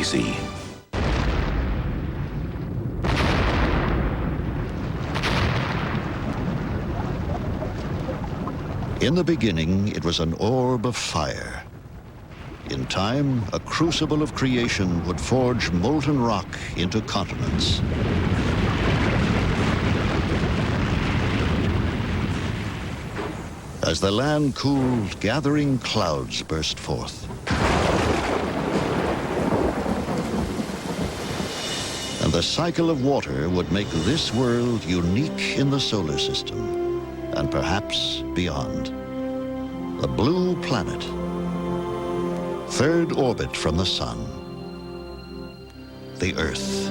easy. In the beginning, it was an orb of fire. In time, a crucible of creation would forge molten rock into continents. As the land cooled, gathering clouds burst forth. And the cycle of water would make this world unique in the solar system, and perhaps beyond. The blue planet, third orbit from the sun, the Earth.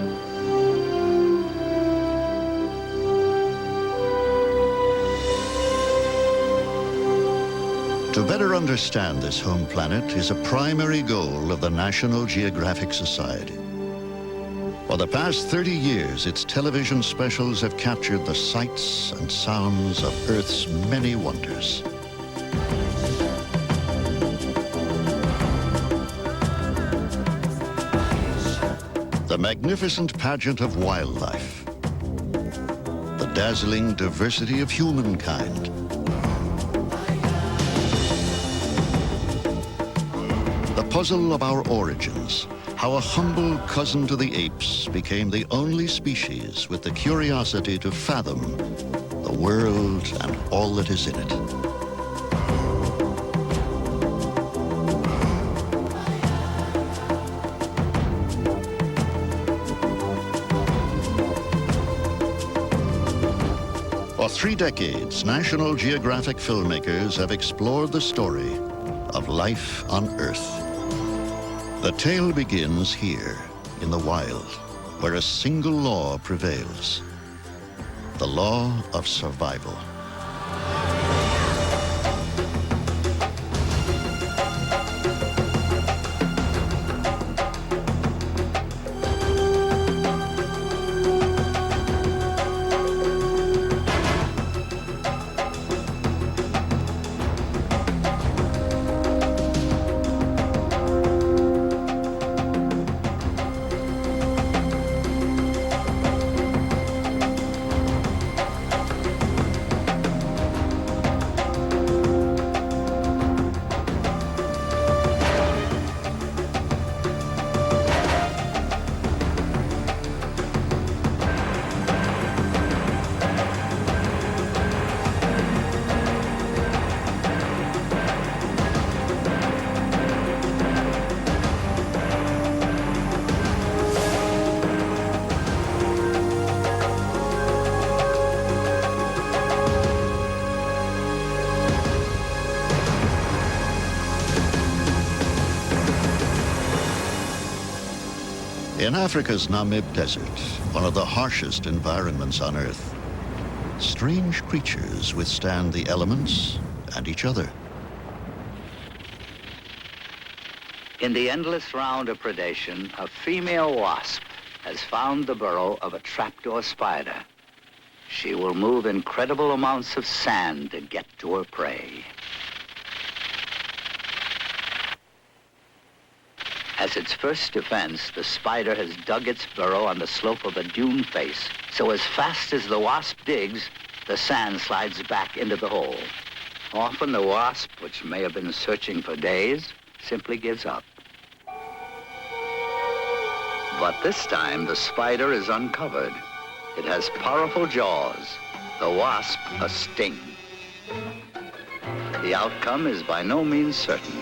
To better understand this home planet is a primary goal of the National Geographic Society. For the past 30 years, its television specials have captured the sights and sounds of Earth's many wonders. The magnificent pageant of wildlife, the dazzling diversity of humankind, the puzzle of our origins, how a humble cousin to the apes became the only species with the curiosity to fathom the world and all that is in it. For 3 decades, National Geographic filmmakers have explored the story of life on Earth. The tale begins here, in the wild, where a single law prevails: the law of survival. In Africa's Namib Desert, one of the harshest environments on Earth, strange creatures withstand the elements and each other. In the endless round of predation, a female wasp has found the burrow of a trapdoor spider. She will move incredible amounts of sand to get to her prey. As its first defense, the spider has dug its burrow on the slope of a dune face, so as fast as the wasp digs, the sand slides back into the hole. Often the wasp, which may have been searching for days, simply gives up. But this time, the spider is uncovered. It has powerful jaws, the wasp a sting. The outcome is by no means certain.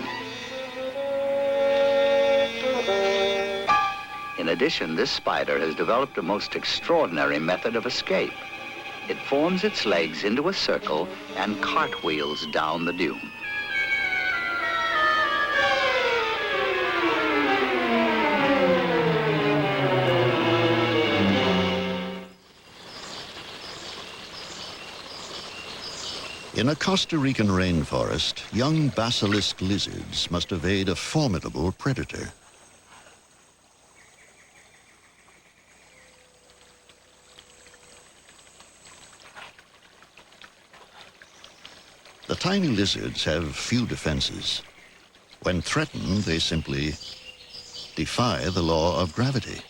In addition, this spider has developed a most extraordinary method of escape. It forms its legs into a circle and cartwheels down the dune. In a Costa Rican rainforest, young basilisk lizards must evade a formidable predator. The tiny lizards have few defenses. When threatened, they simply defy the law of gravity.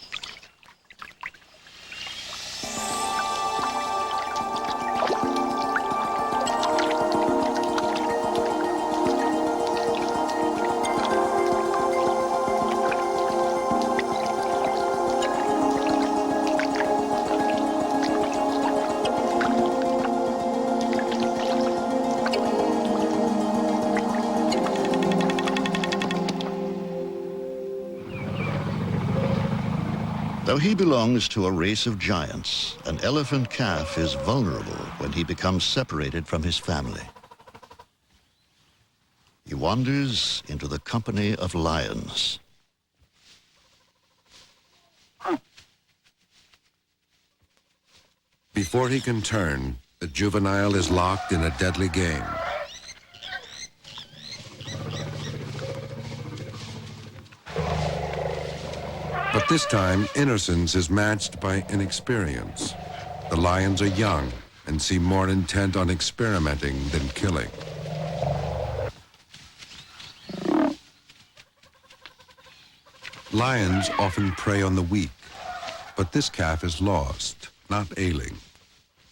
Though he belongs to a race of giants, an elephant calf is vulnerable when he becomes separated from his family. He wanders into the company of lions. Before he can turn, the juvenile is locked in a deadly game. But this time, innocence is matched by inexperience. The lions are young and seem more intent on experimenting than killing. Lions often prey on the weak, but this calf is lost, not ailing.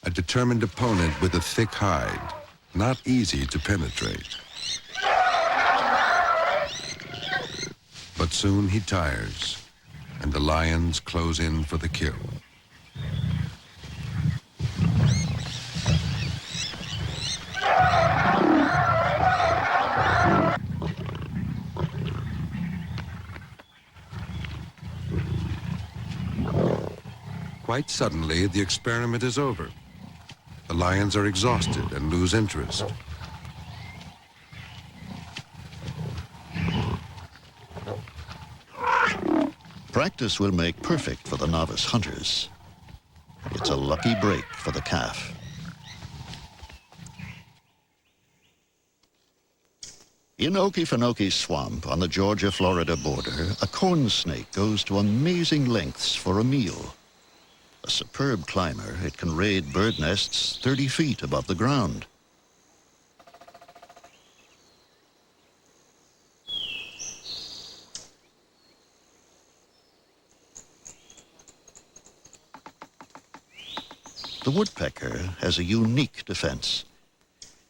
A determined opponent with a thick hide, not easy to penetrate. But soon he tires, and the lions close in for the kill. Quite suddenly, the experiment is over. The lions are exhausted and lose interest. Practice will make perfect for the novice hunters. It's a lucky break for the calf. In Okefenokee Swamp on the Georgia-Florida border, a corn snake goes to amazing lengths for a meal. A superb climber, it can raid bird nests 30 feet above the ground. The woodpecker has a unique defense.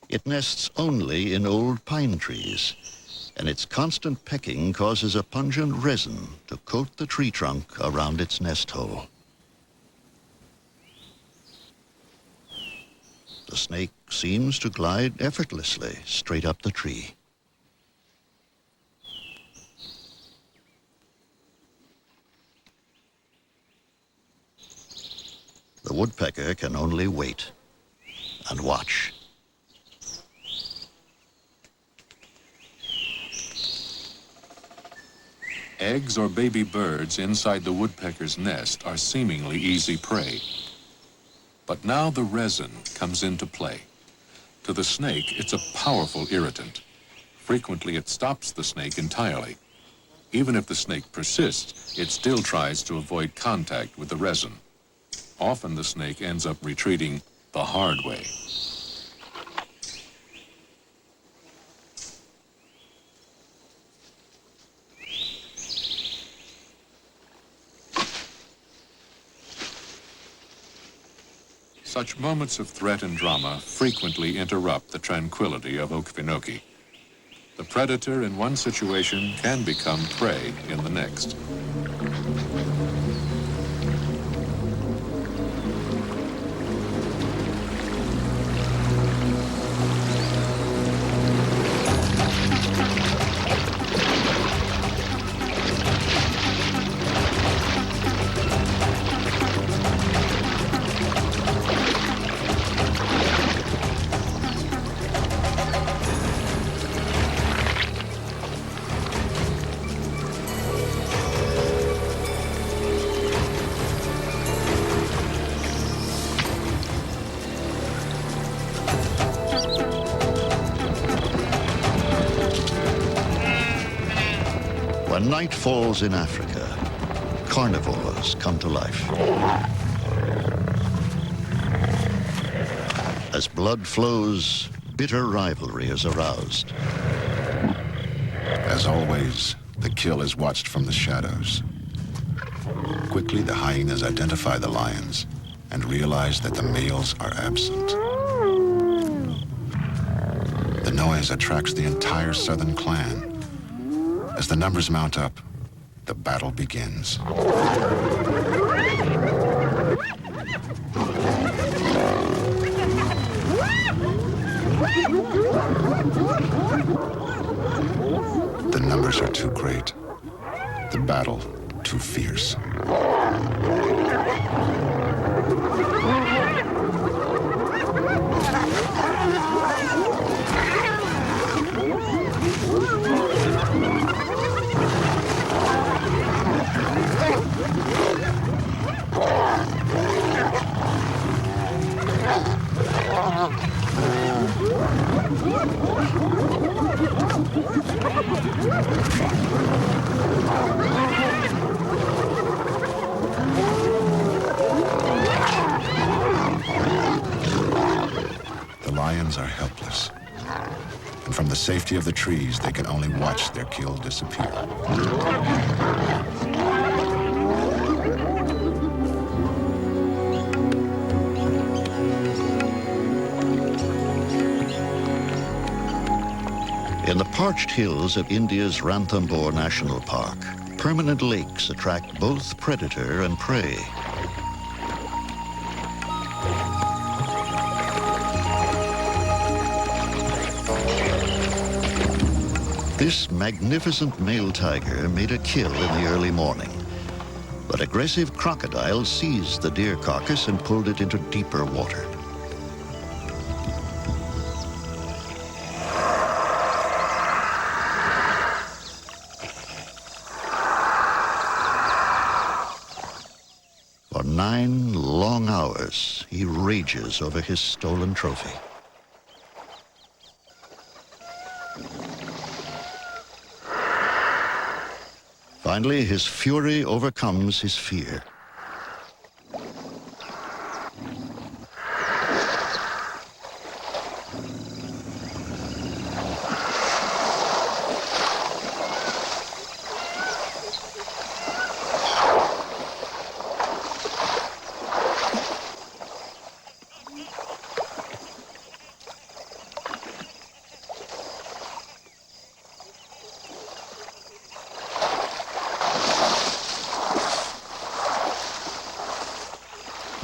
It nests only in old pine trees, and its constant pecking causes a pungent resin to coat the tree trunk around its nest hole. The snake seems to glide effortlessly straight up the tree. The woodpecker can only wait and watch. Eggs or baby birds inside the woodpecker's nest are seemingly easy prey. But now the resin comes into play. To the snake, it's a powerful irritant. Frequently, it stops the snake entirely. Even if the snake persists, it still tries to avoid contact with the resin. Often the snake ends up retreating the hard way. Such moments of threat and drama frequently interrupt the tranquility of Okefenokee. The predator in one situation can become prey in the next. When night falls in Africa, carnivores come to life. As blood flows, bitter rivalry is aroused. As always, The kill is watched from the shadows. Quickly, the hyenas identify the lions and realize that the males are absent. The noise attracts the entire southern clan. As the numbers mount up, the battle begins. The numbers are too great. The battle too fierce. The lions are helpless, and from the safety of the trees, they can only watch their kill disappear. In the parched hills of India's Ranthambore National Park, permanent lakes attract both predator and prey. This magnificent male tiger made a kill in the early morning, but aggressive crocodiles seized the deer carcass and pulled it into deeper water. For 9 long hours, he rages over his stolen trophy. Finally, his fury overcomes his fear.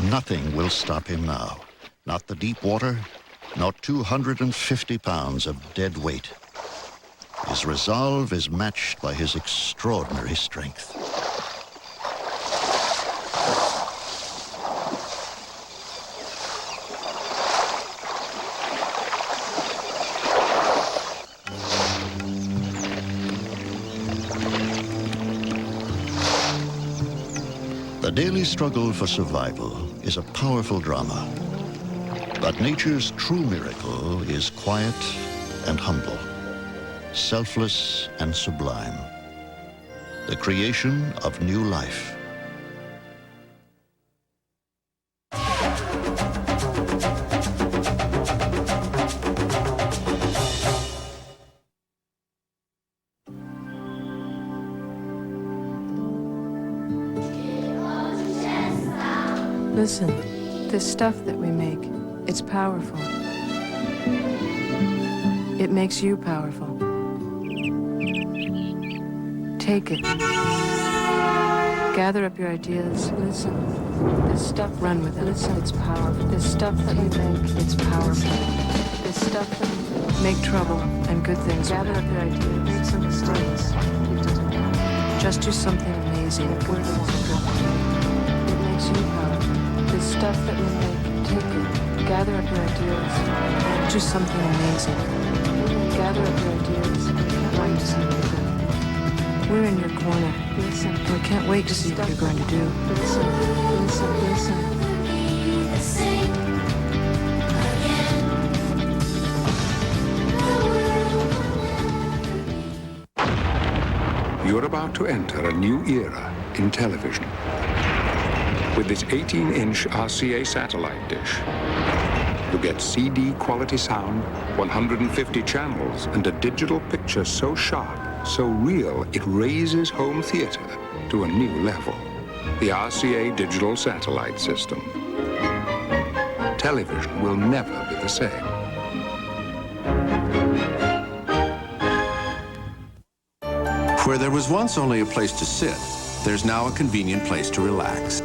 Nothing will stop him now. Not the deep water, not 250 pounds of dead weight. His resolve is matched by his extraordinary strength. The daily struggle for survival is a powerful drama. But nature's true miracle is quiet and humble, selfless and sublime. The creation of new life. Listen, this stuff that we make, it's powerful. It makes you powerful. Take it. Gather up your ideas. Listen, this stuff, run with it. Listen, it's powerful. This stuff that we make, it's powerful. This stuff that we make trouble and good things. Gather up your ideas. Make some mistakes. Just do something amazing. Good things. It makes you powerful. This stuff that we make, take it. Gather up your ideas. Do something amazing. Gather up your ideas. Write something good. We're in your corner. Listen. We can't wait to see what you're going to do. Listen. Listen. Listen. You're about to enter a new era in television. With this 18-inch RCA satellite dish, you get CD quality sound, 150 channels, and a digital picture so sharp so real it raises home theater to a new level. The RCA digital satellite system. Television will never be the same. Where there was once only a place to sit, there's now a convenient place to relax.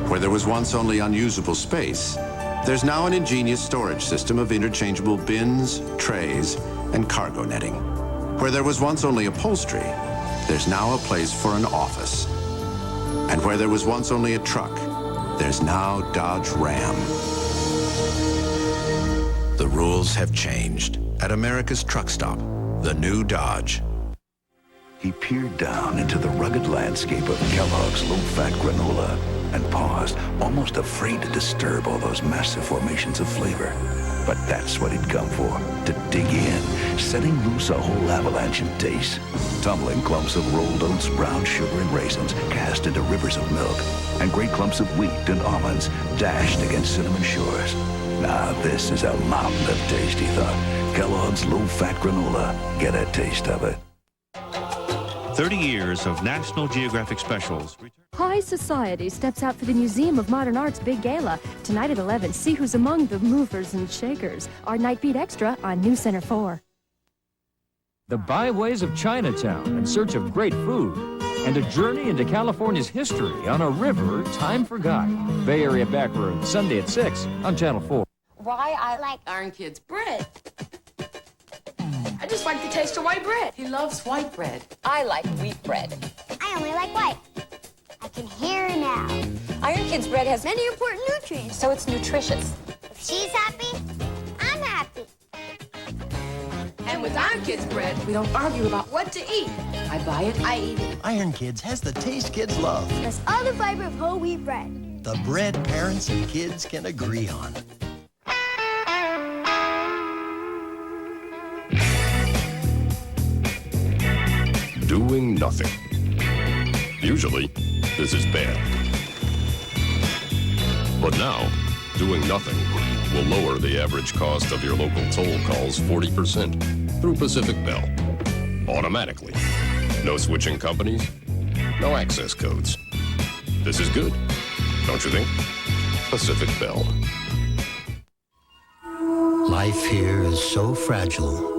Where there was once only unusable space, there's now an ingenious storage system of interchangeable bins, trays, and cargo netting. Where there was once only upholstery, there's now a place for an office. And where there was once only a truck, there's now Dodge Ram. The rules have changed. At America's truck stop, the new Dodge. He peered down into the rugged landscape of Kellogg's low-fat granola and paused, almost afraid to disturb all those massive formations of flavor. But that's what he'd come for, to dig in, setting loose a whole avalanche of taste. Tumbling clumps of rolled oats, brown sugar, and raisins cast into rivers of milk, and great clumps of wheat and almonds dashed against cinnamon shores. Now this is a mountain of taste, he thought. Kellogg's low-fat granola. Get a taste of it. 30 years of National Geographic specials. High Society steps out for the Museum of Modern Art's Big Gala. Tonight at 11, see who's among the movers and shakers. Our Night Beat Extra on New Center 4. The byways of Chinatown in search of great food. And a journey into California's history on a river time forgot. Bay Area Backroads, Sunday at 6 on Channel 4. Why I like Iron Kid's bread. I just like the taste of white bread. He loves white bread. I like wheat bread. I only like white. I can hear now. Iron Kid's bread has many important nutrients. So it's nutritious. If she's happy, I'm happy. And with Iron Kid's bread, we don't argue about what to eat. I buy it, I eat it. Iron Kids has the taste kids love. Plus all the fiber of whole wheat bread. The bread parents and kids can agree on. Doing nothing. Usually, this is bad. But now, doing nothing will lower the average cost of your local toll calls 40% through Pacific Bell. Automatically. No switching companies, no access codes. This is good, don't you think? Pacific Bell. Life here is so fragile.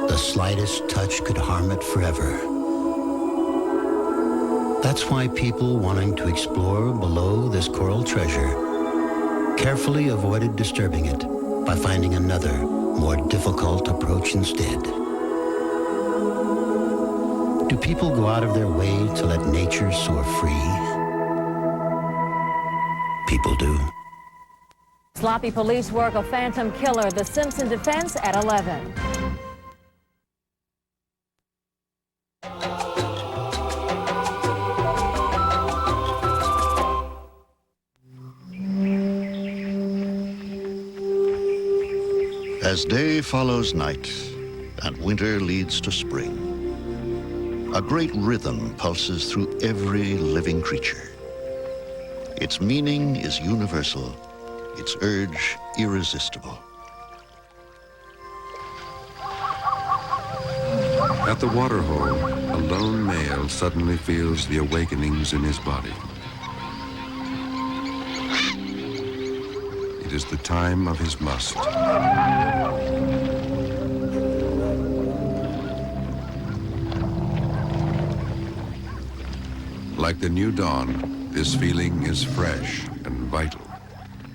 The slightest touch could harm it forever. That's why people wanting to explore below this coral treasure carefully avoided disturbing it by finding another, more difficult approach instead. Do people go out of their way to let nature soar free? People do. Sloppy police work, a phantom killer, the Simpson defense at 11. As day follows night and winter leads to spring, a great rhythm pulses through every living creature. Its meaning is universal, its urge irresistible. At the waterhole, a lone male suddenly feels the awakenings in his body. It is the time of his must. Like the new dawn, this feeling is fresh and vital.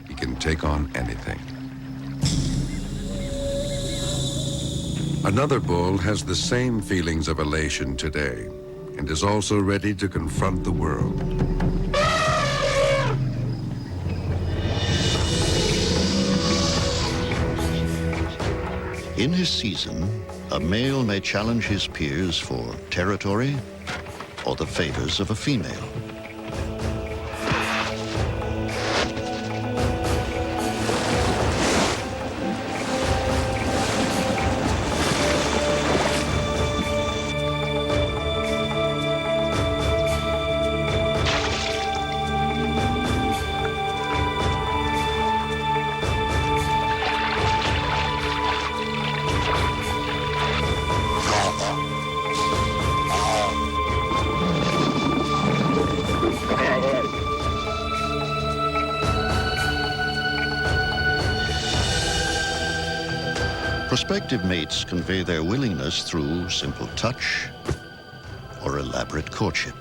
He can take on anything. Another bull has the same feelings of elation today and is also ready to confront the world. In his season, a male may challenge his peers for territory or the favors of a female. Prospective mates convey their willingness through simple touch or elaborate courtship.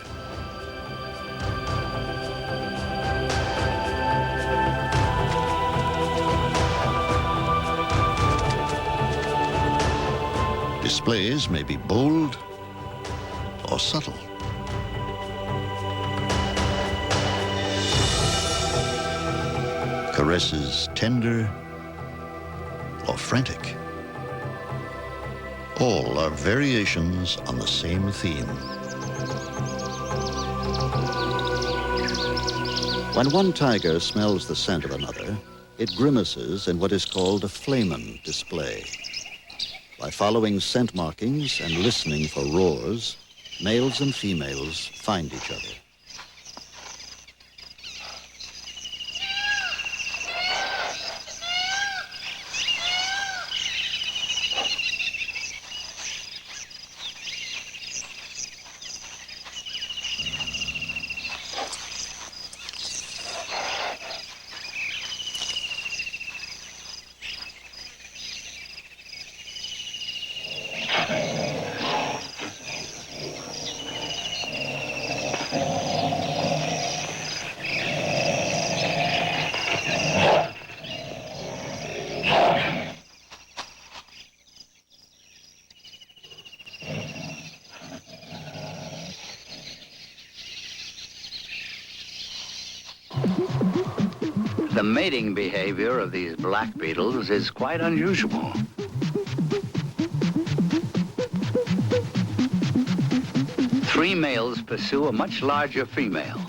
Displays may be bold or subtle. Caresses tender or frantic. All are variations on the same theme. When one tiger smells the scent of another, it grimaces in what is called a flamen display. By following scent markings and listening for roars, males and females find each other. The mating behavior of these black beetles is quite unusual. Three males pursue a much larger female.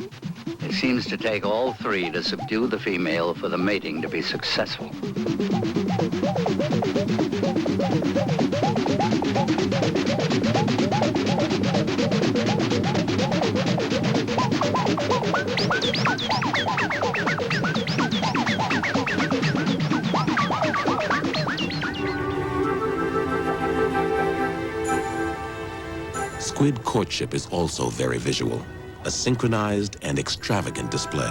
It seems to take all three to subdue the female for the mating to be successful. Squid courtship is also very visual, a synchronized and extravagant display.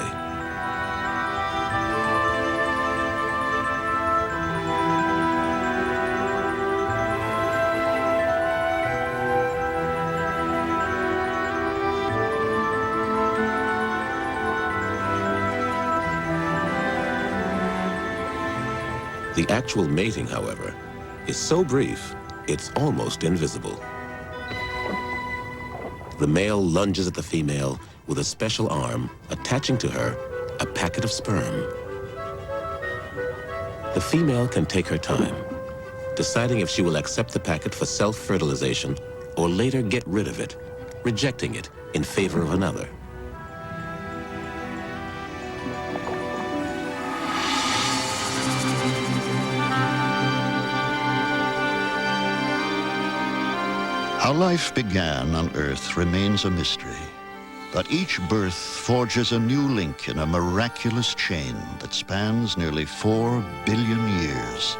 The actual mating, however, is so brief, it's almost invisible. The male lunges at the female with a special arm, attaching to her a packet of sperm. The female can take her time, deciding if she will accept the packet for self-fertilization or later get rid of it, rejecting it in favor of another. How life began on Earth remains a mystery, but each birth forges a new link in a miraculous chain that spans nearly 4 billion years.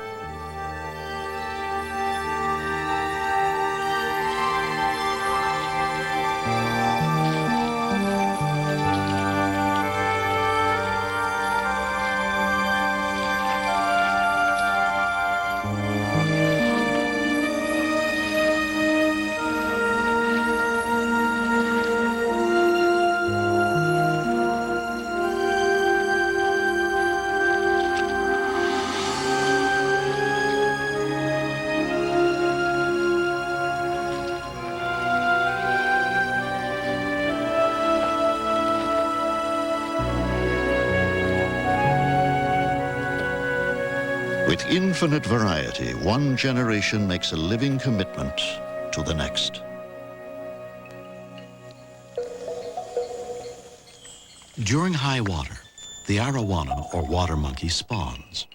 With infinite variety, one generation makes a living commitment to the next. During high water, the arowana, or water monkey, spawns.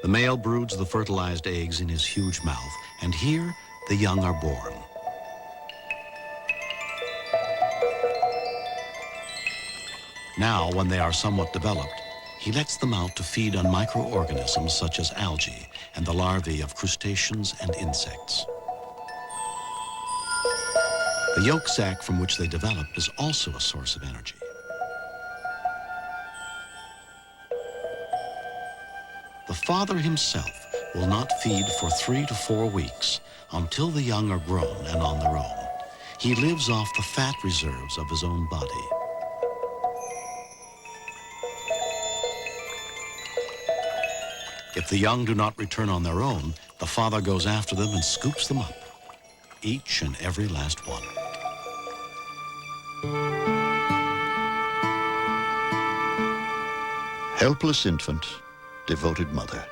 The male broods the fertilized eggs in his huge mouth, and here the young are born. Now, when they are somewhat developed, he lets them out to feed on microorganisms such as algae and the larvae of crustaceans and insects. The yolk sac from which they develop is also a source of energy. The father himself will not feed for 3 to 4 weeks until the young are grown and on their own. He lives off the fat reserves of his own body. If the young do not return on their own, the father goes after them and scoops them up, each and every last one. Helpless infant, devoted mother.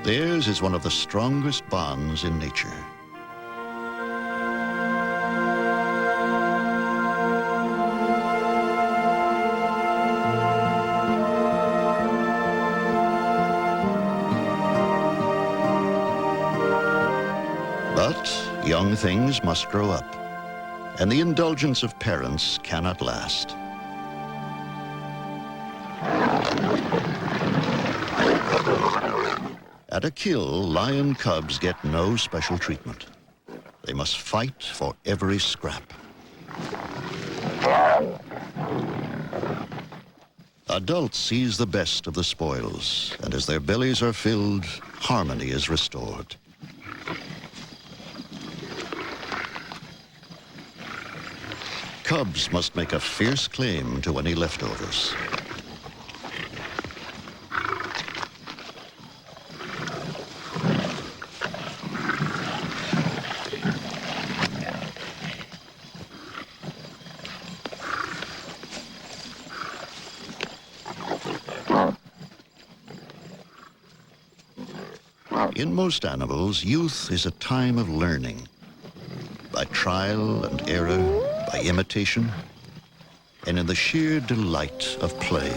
Theirs is one of the strongest bonds in nature. But young things must grow up, and the indulgence of parents cannot last. At a kill, lion cubs get no special treatment. They must fight for every scrap. Adults seize the best of the spoils, and as their bellies are filled, harmony is restored. Cubs must make a fierce claim to any leftovers. In most animals, youth is a time of learning. By trial and error, by imitation, and in the sheer delight of play.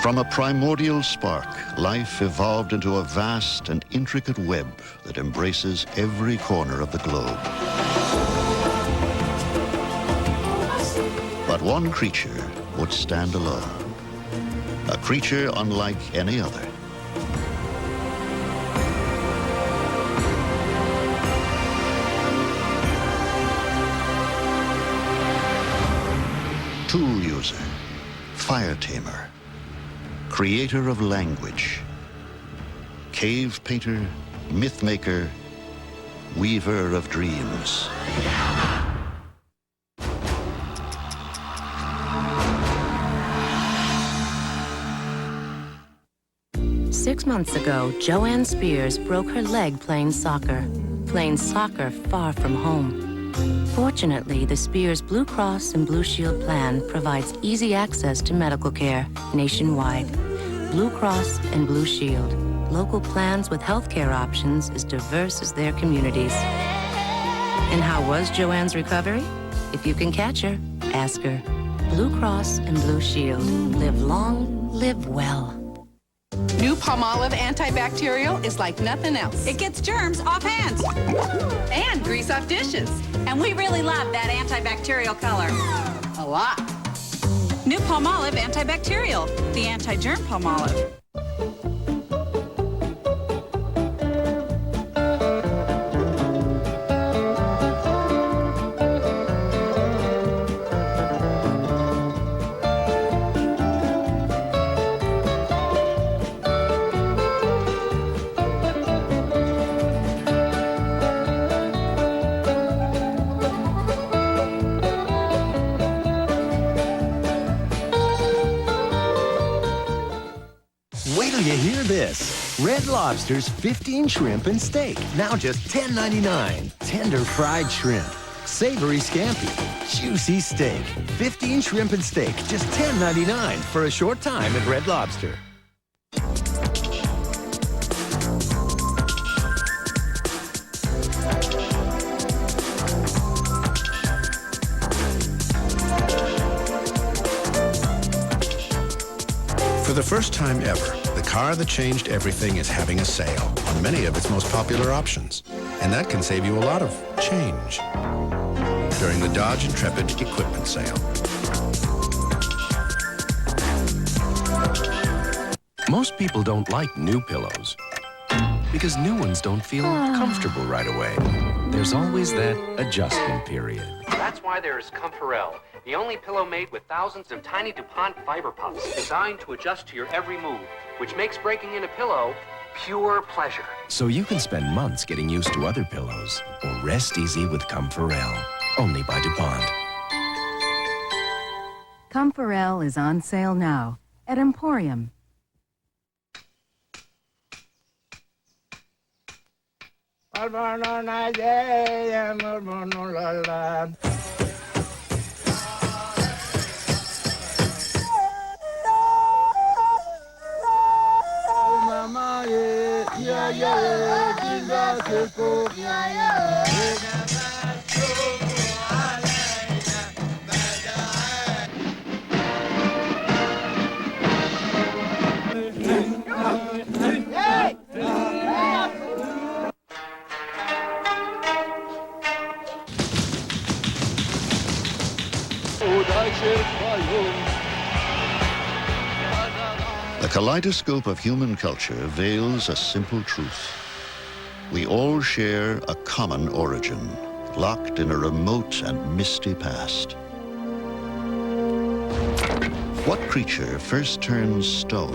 From a primordial spark, life evolved into a vast and intricate web that embraces every corner of the globe. But one creature would stand alone, a creature unlike any other. Tool user, fire tamer, creator of language, cave painter, myth maker, weaver of dreams. Six months ago, Joanne Spears broke her leg playing soccer far from home. Fortunately, the Spears Blue Cross and Blue Shield plan provides easy access to medical care nationwide. Blue Cross and Blue Shield, local plans with healthcare options as diverse as their communities. And how was Joanne's recovery? If you can catch her, ask her. Blue Cross and Blue Shield. Live long, live well. New Palmolive antibacterial is like nothing else. It gets germs off hands. And grease off dishes. And we really love that antibacterial color. A lot. New Palmolive antibacterial, the anti-germ Palmolive. Wait till you hear this. Red Lobster's 15 shrimp and steak, now just $10.99. Tender fried shrimp, savory scampi, juicy steak. 15 shrimp and steak, just $10.99 for a short time at Red Lobster. For the first time ever, the car that changed everything is having a sale on many of its most popular options. And that can save you a lot of change during the Dodge Intrepid Equipment Sale. Most people don't like new pillows because new ones don't feel comfortable right away. There's always that adjustment period. That's why there's Comforel, the only pillow made with thousands of tiny DuPont fiber puffs designed to adjust to your every move, which makes breaking in a pillow pure pleasure. So you can spend months getting used to other pillows or rest easy with Comforel, only by DuPont. Comforel is on sale now at Emporium. The kaleidoscope of human culture veils a simple truth. We all share a common origin, locked in a remote and misty past. What creature first turns stone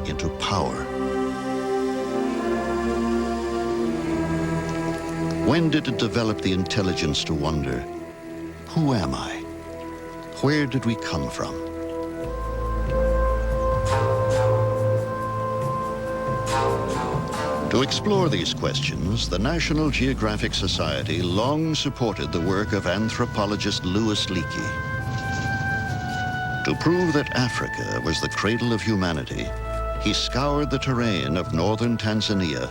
into power? When did it develop the intelligence to wonder, who am I? Where did we come from? To explore these questions, the National Geographic Society long supported the work of anthropologist Louis Leakey. To prove that Africa was the cradle of humanity, he scoured the terrain of northern Tanzania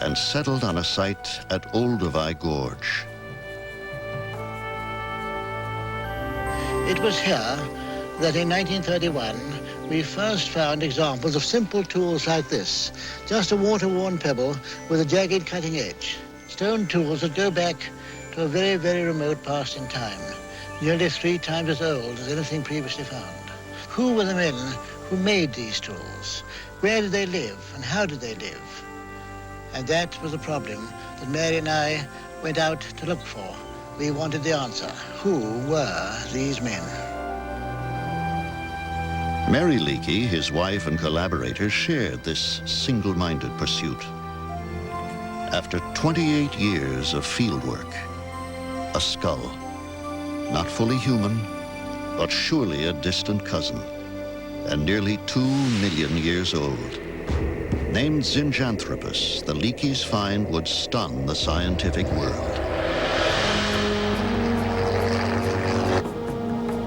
and settled on a site at Olduvai Gorge. It was here that in 1931 we first found examples of simple tools like this, just a water-worn pebble with a jagged cutting edge. Stone tools that go back to a very, very remote past in time, nearly 3 times as old as anything previously found. Who were the men who made these tools? Where did they live and how did they live? And that was the problem that Mary and I went out to look for. We wanted the answer. Who were these men? Mary Leakey, his wife and collaborators, shared this single-minded pursuit. After 28 years of fieldwork, a skull, not fully human, but surely a distant cousin, and nearly 2 million years old. Named Zinjanthropus, the Leakey's find would stun the scientific world.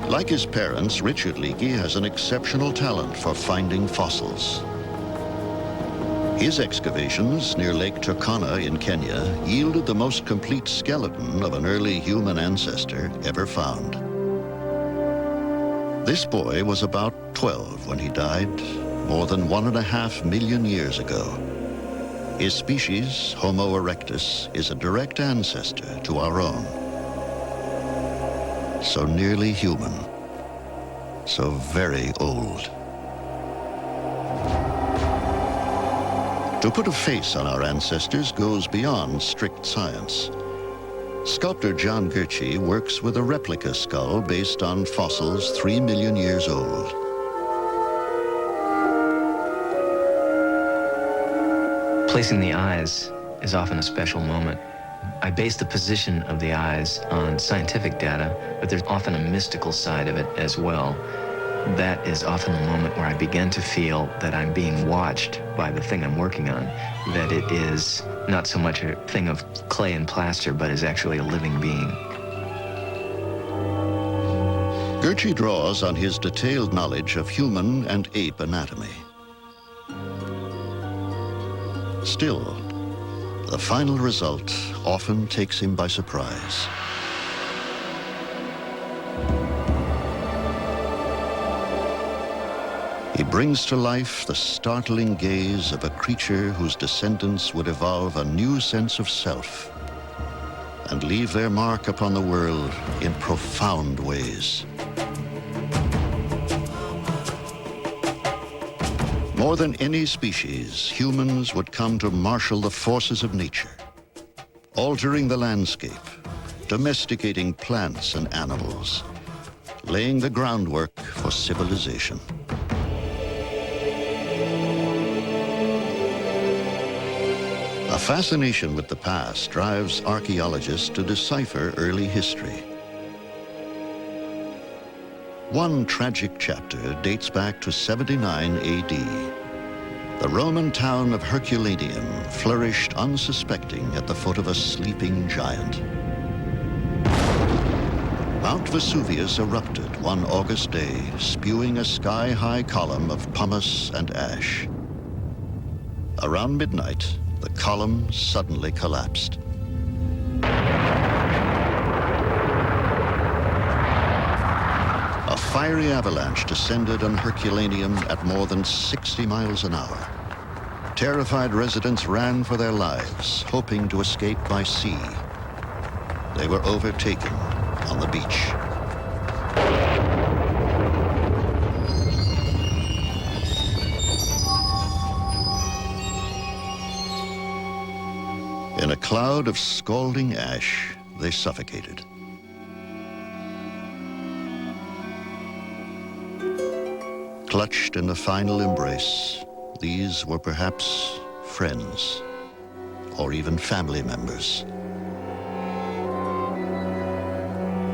Like his parents, Richard Leakey has an exceptional talent for finding fossils. His excavations near Lake Turkana in Kenya yielded the most complete skeleton of an early human ancestor ever found. This boy was about 12 when he died, more than 1.5 million years ago. His species, Homo erectus, is a direct ancestor to our own. So nearly human, so very old. To put a face on our ancestors goes beyond strict science. Sculptor John Gertschy works with a replica skull based on fossils 3 million years old. Placing the eyes is often a special moment. I base the position of the eyes on scientific data, but there's often a mystical side of it as well. That is often the moment where I begin to feel that I'm being watched by the thing I'm working on, that it is not so much a thing of clay and plaster, but is actually a living being. Gertschy draws on his detailed knowledge of human and ape anatomy. Still, the final result often takes him by surprise. He brings to life the startling gaze of a creature whose descendants would evolve a new sense of self and leave their mark upon the world in profound ways. More than any species, humans would come to marshal the forces of nature, altering the landscape, domesticating plants and animals, laying the groundwork for civilization. A fascination with the past drives archaeologists to decipher early history. One tragic chapter dates back to 79 AD. The Roman town of Herculaneum flourished unsuspecting at the foot of a sleeping giant. Mount Vesuvius erupted one August day, spewing a sky-high column of pumice and ash. Around midnight, the column suddenly collapsed. A fiery avalanche descended on Herculaneum at more than 60 miles an hour. Terrified residents ran for their lives, hoping to escape by sea. They were overtaken on the beach. In a cloud of scalding ash, they suffocated. Clutched in a final embrace, these were perhaps friends, or even family members.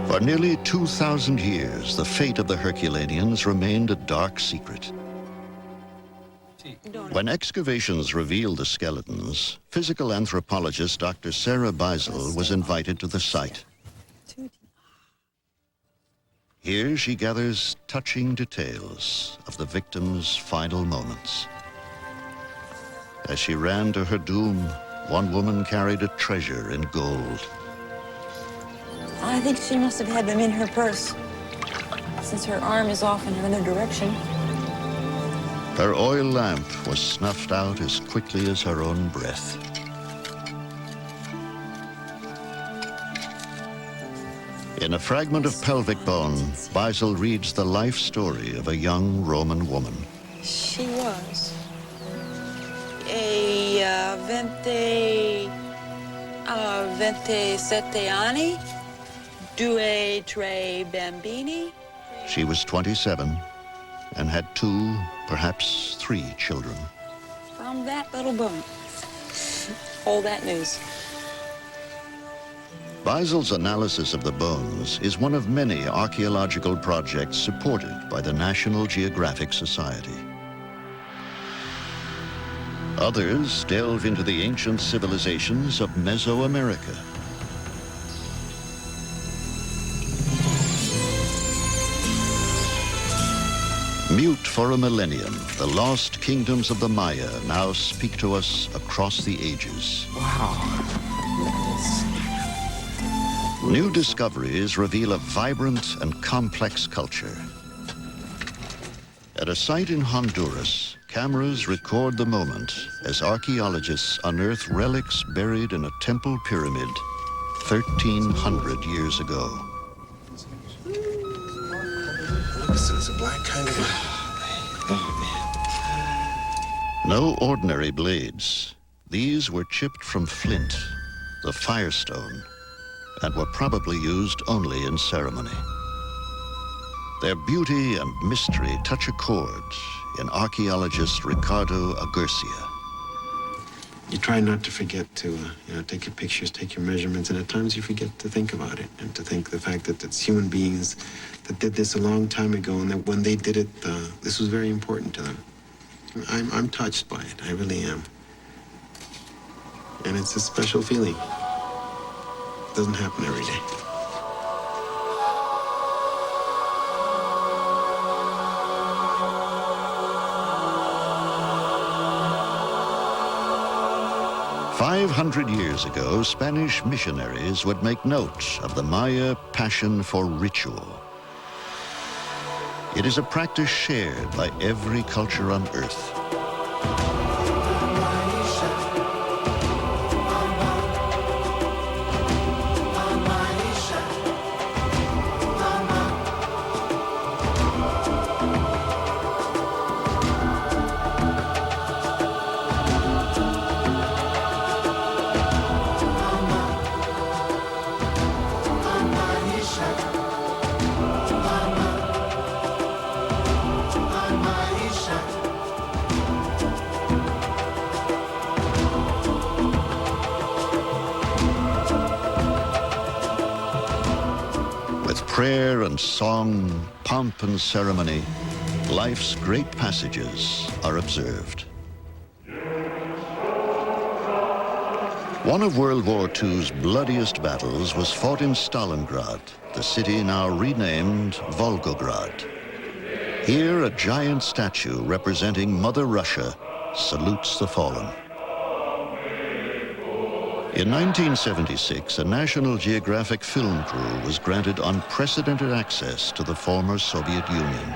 For nearly 2,000 years, the fate of the Herculaneans remained a dark secret. When excavations revealed the skeletons, physical anthropologist Dr. Sarah Beisel was invited to the site. Here she gathers touching details of the victims' final moments. As she ran to her doom, one woman carried a treasure in gold. I think she must have had them in her purse, since her arm is off in another direction. Her oil lamp was snuffed out as quickly as her own breath. In a fragment of pelvic bone, Beisel reads the life story of a young Roman woman. She was a 27 anni, 2 bambini. She was 27 and had 2, perhaps 3 children. From that little bone. All that news. Beisel's analysis of the bones is one of many archaeological projects supported by the National Geographic Society. Others delve into the ancient civilizations of Mesoamerica. Mute for a millennium, the lost kingdoms of the Maya now speak to us across the ages. Wow. New discoveries reveal a vibrant and complex culture. At a site in Honduras, cameras record the moment as archaeologists unearth relics buried in a temple pyramid 1,300 years ago. This is a black kind of... No ordinary blades. These were chipped from flint, the firestone, and were probably used only in ceremony. Their beauty and mystery touch a chord in archaeologist Ricardo Agurcia. You try not to forget to, take your pictures, take your measurements, and at times you forget to think about it and to think the fact that it's human beings that did this a long time ago, and that when they did it, this was very important to them. I'm touched by it, I really am. And it's a special feeling. It doesn't happen every day. "500 years ago, Spanish missionaries would make note of the Maya passion for ritual. It is a practice shared by every culture on Earth. Prayer and song, pomp and ceremony, life's great passages are observed. One of World War II's bloodiest battles was fought in Stalingrad, the city now renamed Volgograd. Here, a giant statue representing Mother Russia salutes the fallen. In 1976, a National Geographic film crew was granted unprecedented access to the former Soviet Union.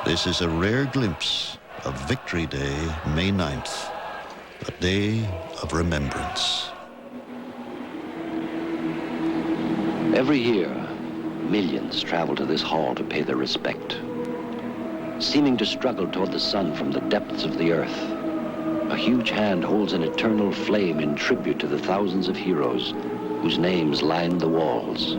This is a rare glimpse of Victory Day, May 9th, a day of remembrance. Every year, millions travel to this hall to pay their respect. Seeming to struggle toward the sun from the depths of the earth, a huge hand holds an eternal flame in tribute to the thousands of heroes whose names line the walls.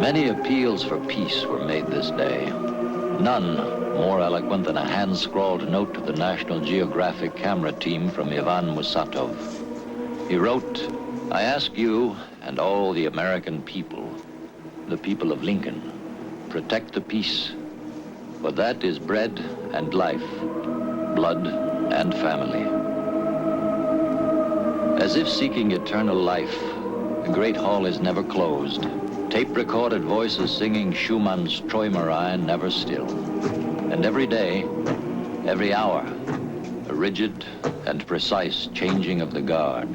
Many appeals for peace were made this day. None more eloquent than a hand-scrawled note to the National Geographic camera team from Ivan Musatov. He wrote, "I ask you and all the American people, the people of Lincoln, protect the peace, for that is bread and life, blood and family." As if seeking eternal life, the Great Hall is never closed. Tape-recorded voices singing Schumann's Träumerei never still. And every day, every hour, a rigid and precise changing of the guard.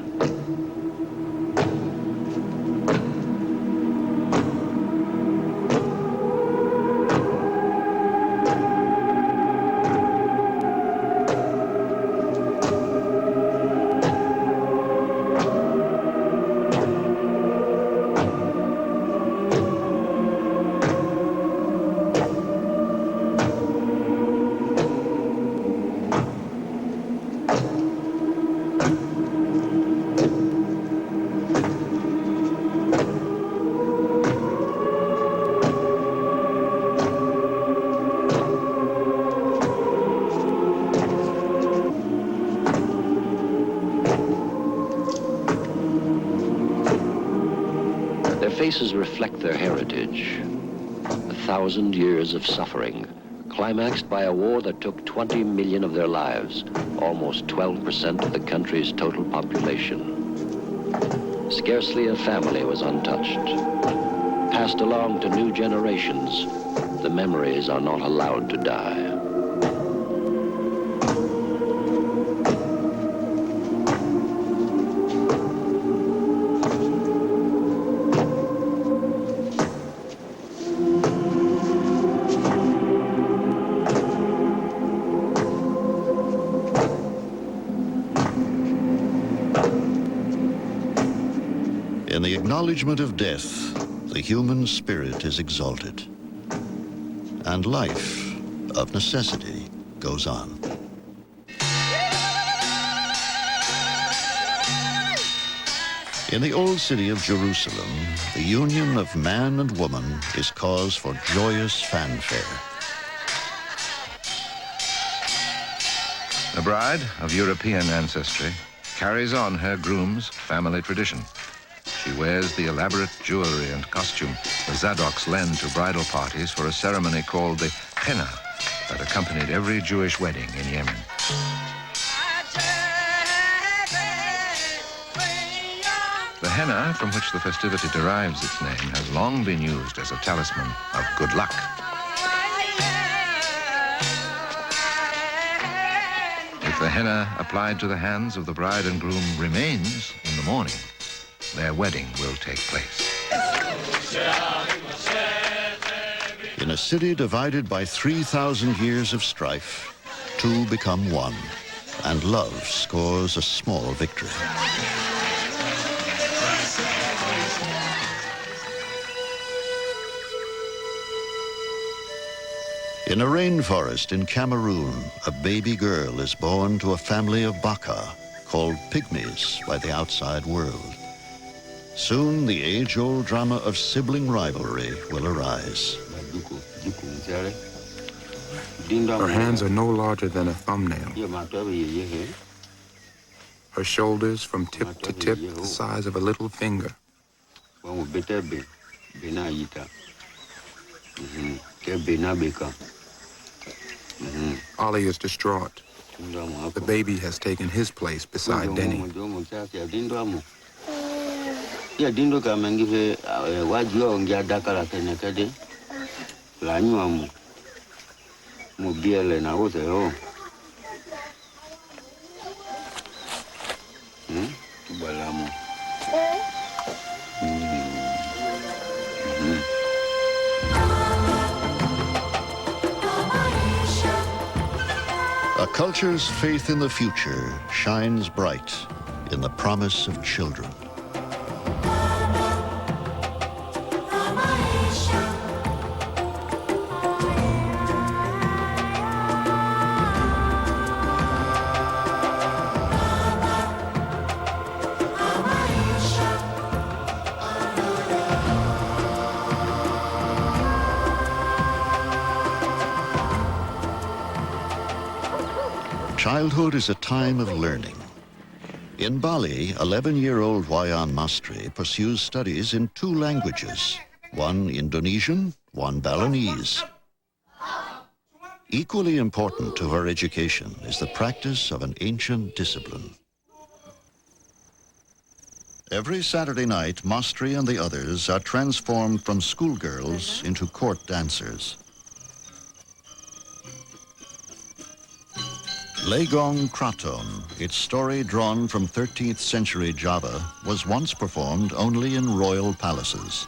Faces reflect their heritage. 1,000 years of suffering, climaxed by a war that took 20 million of their lives, almost 12% of the country's total population. Scarcely a family was untouched. Passed along to new generations, the memories are not allowed to die. In the acknowledgement of death, the human spirit is exalted, and life, of necessity, goes on. In the old city of Jerusalem, the union of man and woman is cause for joyous fanfare. The bride of European ancestry carries on her groom's family tradition. She wears the elaborate jewelry and costume the Zadoks lend to bridal parties for a ceremony called the henna that accompanied every Jewish wedding in Yemen. The henna, from which the festivity derives its name, has long been used as a talisman of good luck. If the henna applied to the hands of the bride and groom remains in the morning, their wedding will take place. In a city divided by 3,000 years of strife, two become one, and love scores a small victory. In a rainforest in Cameroon, a baby girl is born to a family of Baka, called pygmies by the outside world. Soon, the age-old drama of sibling rivalry will arise. Her hands are no larger than a thumbnail. Her shoulders from tip to tip the size of a little finger. Ollie is distraught. The baby has taken his place beside Denny. A culture's faith in the future shines bright in the promise of children. Childhood is a time of learning. In Bali, 11-year-old Wayan Mastri pursues studies in 2 languages, one Indonesian, one Balinese. Equally important to her education is the practice of an ancient discipline. Every Saturday night, Mastri and the others are transformed from schoolgirls into court dancers. Legong Kraton, its story drawn from 13th century Java, was once performed only in royal palaces.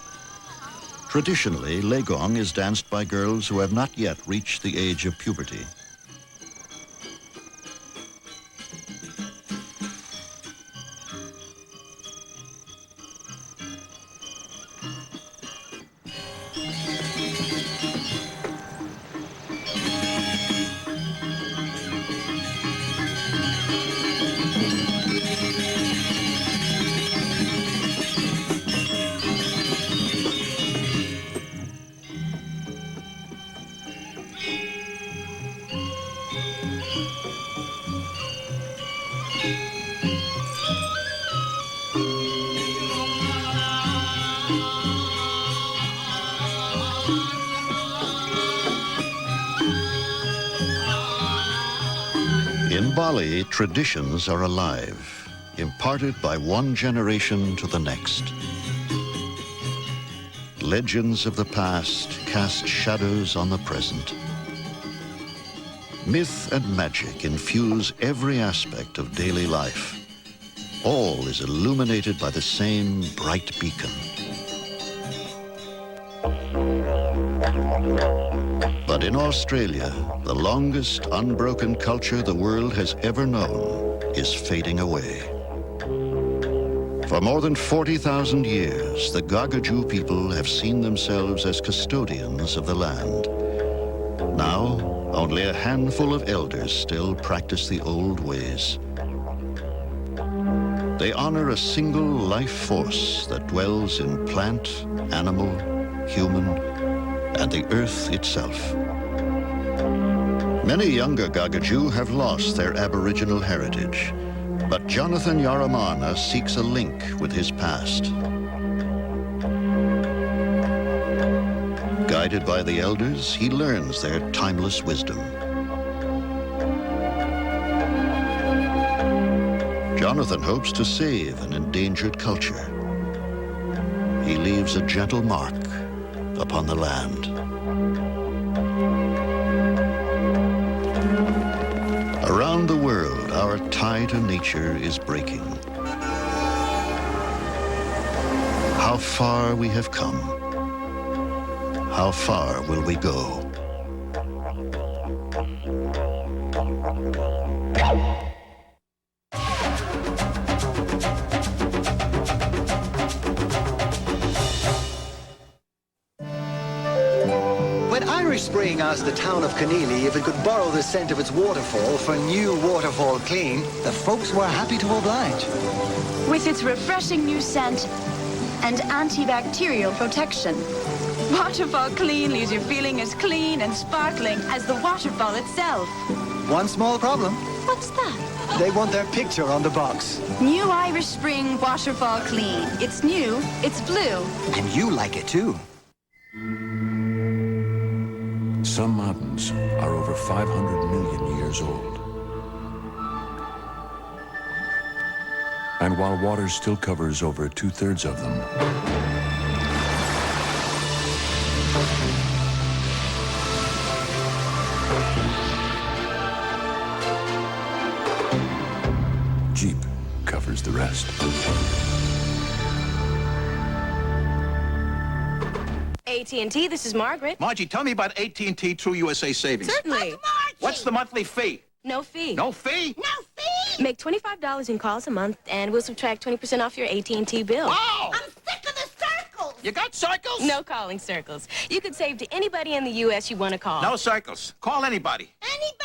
Traditionally, Legong is danced by girls who have not yet reached the age of puberty. In Bali, traditions are alive, imparted by one generation to the next. Legends of the past cast shadows on the present. Myth and magic infuse every aspect of daily life. All is illuminated by the same bright beacon. But in Australia, the longest unbroken culture the world has ever known is fading away. For more than 40,000 years, the Gagaju people have seen themselves as custodians of the land. Now, only a handful of elders still practice the old ways. They honor a single life force that dwells in plant, animal, human, and the earth itself. Many younger Gagaju have lost their Aboriginal heritage, but Jonathan Yaramana seeks a link with his past. Guided by the elders, he learns their timeless wisdom. Jonathan hopes to save an endangered culture, he leaves a gentle mark upon the land. Around the world, our tie to nature is breaking. How far we have come. How far will we go? When Irish Spring asked the town of Keneally if it could borrow the scent of its waterfall for new waterfall clean, the folks were happy to oblige. With its refreshing new scent and antibacterial protection, Waterfall Clean leaves you feeling as clean and sparkling as the waterfall itself. One small problem. What's that? They want their picture on the box. New Irish Spring Waterfall Clean. It's new, it's blue. And you like it too. Some mountains are over 500 million years old. And while water still covers over 2/3 of them, Jeep covers the rest. AT&T, this is Margaret. Margie, tell me about AT&T True USA Savings. Certainly. What's the monthly fee? No fee. No fee? No fee! Make $25 in calls a month, and we'll subtract 20% off your AT&T bill. Wow! I'm sick of the circles! You got circles? No calling circles. You could save to anybody in the U.S. you want to call. No circles. Call anybody. Anybody!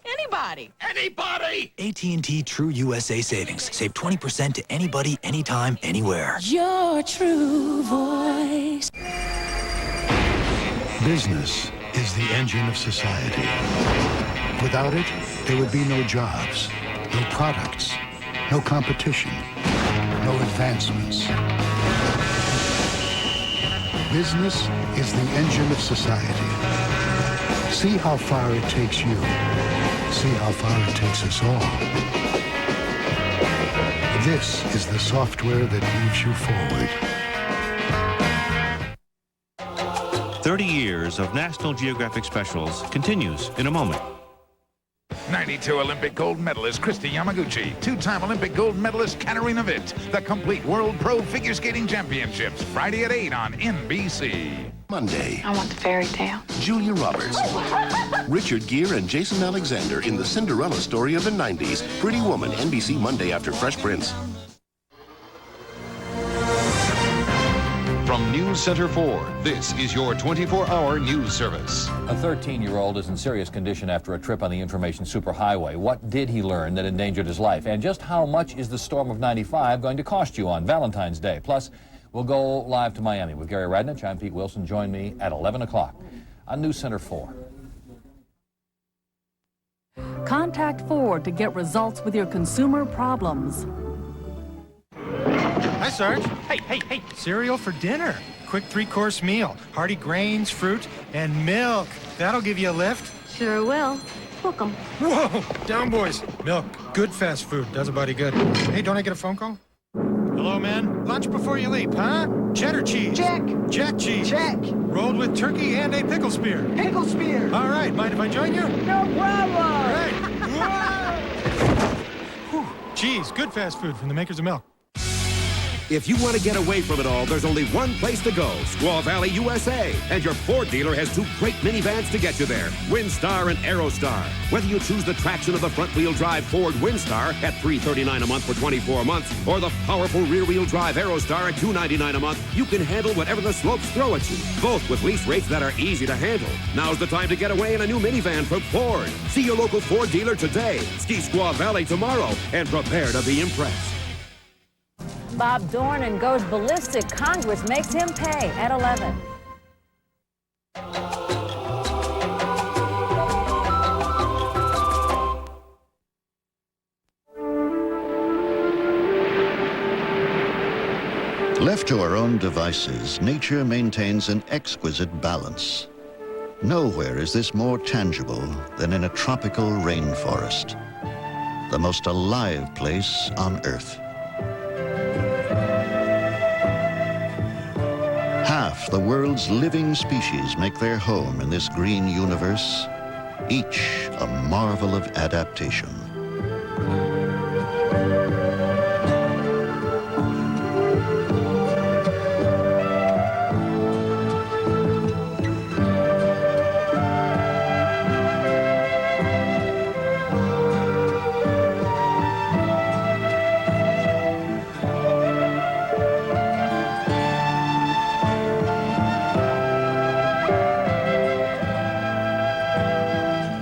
Anybody! AT&T True USA Savings. Save 20% to anybody, anytime, anywhere. Your true voice. Business is the engine of society. Without it, there would be no jobs, no products, no competition, no advancements. Business is the engine of society. See how far it takes you. See how far it takes us all. This is the software that moves you forward. 30 years of National Geographic specials continues in a moment. 92 Olympic gold medalist Kristi Yamaguchi, two-time Olympic gold medalist Katarina Witt, the complete World Pro Figure Skating Championships, Friday at 8 on NBC. Monday. I want the fairy tale. Julia Roberts, Richard Gere, and Jason Alexander in the Cinderella story of the 90s. Pretty Woman, NBC Monday after Fresh Prince. From News Center 4, this is your 24-hour news service. A 13-year-old is in serious condition after a trip on the information superhighway. What did he learn that endangered his life? And just how much is the storm of 95 going to cost you on Valentine's Day? Plus, we'll go live to Miami with Gary Radnich. I'm Pete Wilson. Join me at 11 o'clock on News Center 4. Contact Ford to get results with your consumer problems. Hi, Sarge. Hey. Cereal for dinner. Quick 3-course meal. Hearty grains, fruit, and milk. That'll give you a lift. Sure will. Book 'em. Whoa! Down, boys. Milk. Good fast food. Does a body good. Hey, don't I get a phone call? Hello, man. Lunch before you leap, huh? Cheddar cheese. Check. Jack cheese. Check. Rolled with turkey and a pickle spear. Pickle spear. All right. Mind if I join you? No problem. All right. Whew. Cheese. Good fast food from the makers of milk. If you want to get away from it all, there's only one place to go, Squaw Valley, USA. And your Ford dealer has two great minivans to get you there, Windstar and Aerostar. Whether you choose the traction of the front-wheel drive Ford Windstar at $339 a month for 24 months, or the powerful rear-wheel drive Aerostar at $299 a month, you can handle whatever the slopes throw at you, both with lease rates that are easy to handle. Now's the time to get away in a new minivan from Ford. See your local Ford dealer today. Ski Squaw Valley tomorrow, and prepare to be impressed. Bob Dornan goes ballistic. Congress makes him pay at 11. Left to our own devices, nature maintains an exquisite balance. Nowhere is this more tangible than in a tropical rainforest, the most alive place on Earth. half the world's living species make their home in this green universe, each a marvel of adaptation.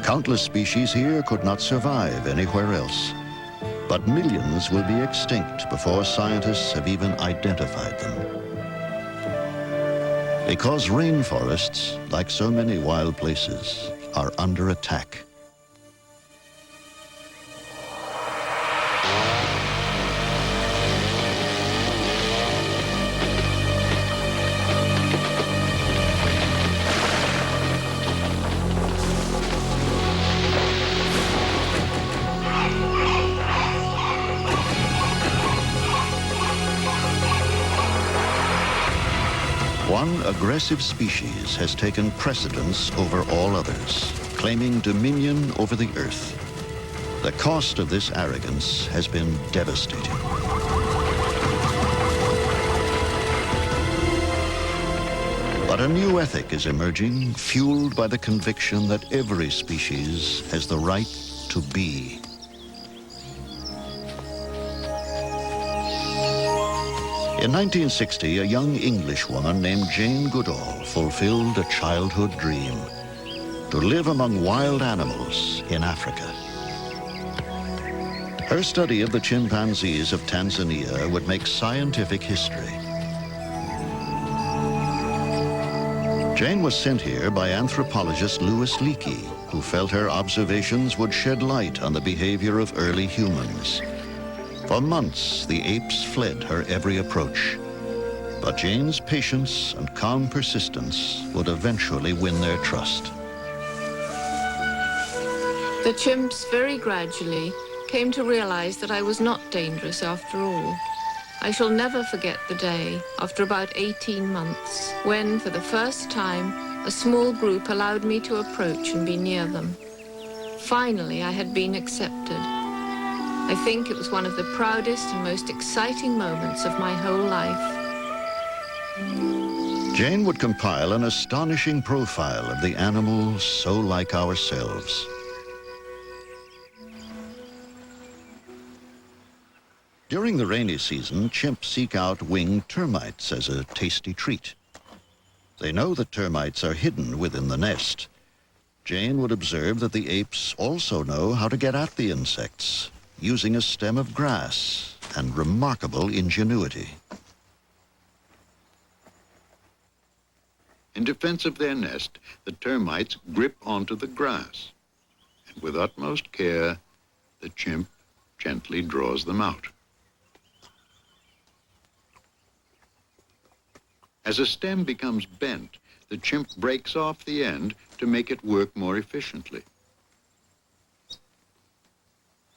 Countless species here could not survive anywhere else, but millions will be extinct before scientists have even identified them. Because rainforests, like so many wild places, are under attack. One aggressive species has taken precedence over all others, claiming dominion over the earth. The cost of this arrogance has been devastating. But a new ethic is emerging, fueled by the conviction that every species has the right to be. In 1960, a young English woman named Jane Goodall fulfilled a childhood dream: to live among wild animals in Africa. Her study of the chimpanzees of Tanzania would make scientific history. Jane was sent here by anthropologist Louis Leakey, who felt her observations would shed light on the behavior of early humans. For months, the apes fled her every approach. But Jane's patience and calm persistence would eventually win their trust. The chimps very gradually came to realize that I was not dangerous after all. I shall never forget the day, after about 18 months, when, for the first time, a small group allowed me to approach and be near them. Finally, I had been accepted. I think it was one of the proudest and most exciting moments of my whole life. Jane would compile an astonishing profile of the animals so like ourselves. During the rainy season, chimps seek out winged termites as a tasty treat. They know that termites are hidden within the nest. Jane would observe that the apes also know how to get at the insects, using a stem of grass and remarkable ingenuity. In defense of their nest, the termites grip onto the grass, and with utmost care, the chimp gently draws them out. As a stem becomes bent, the chimp breaks off the end to make it work more efficiently.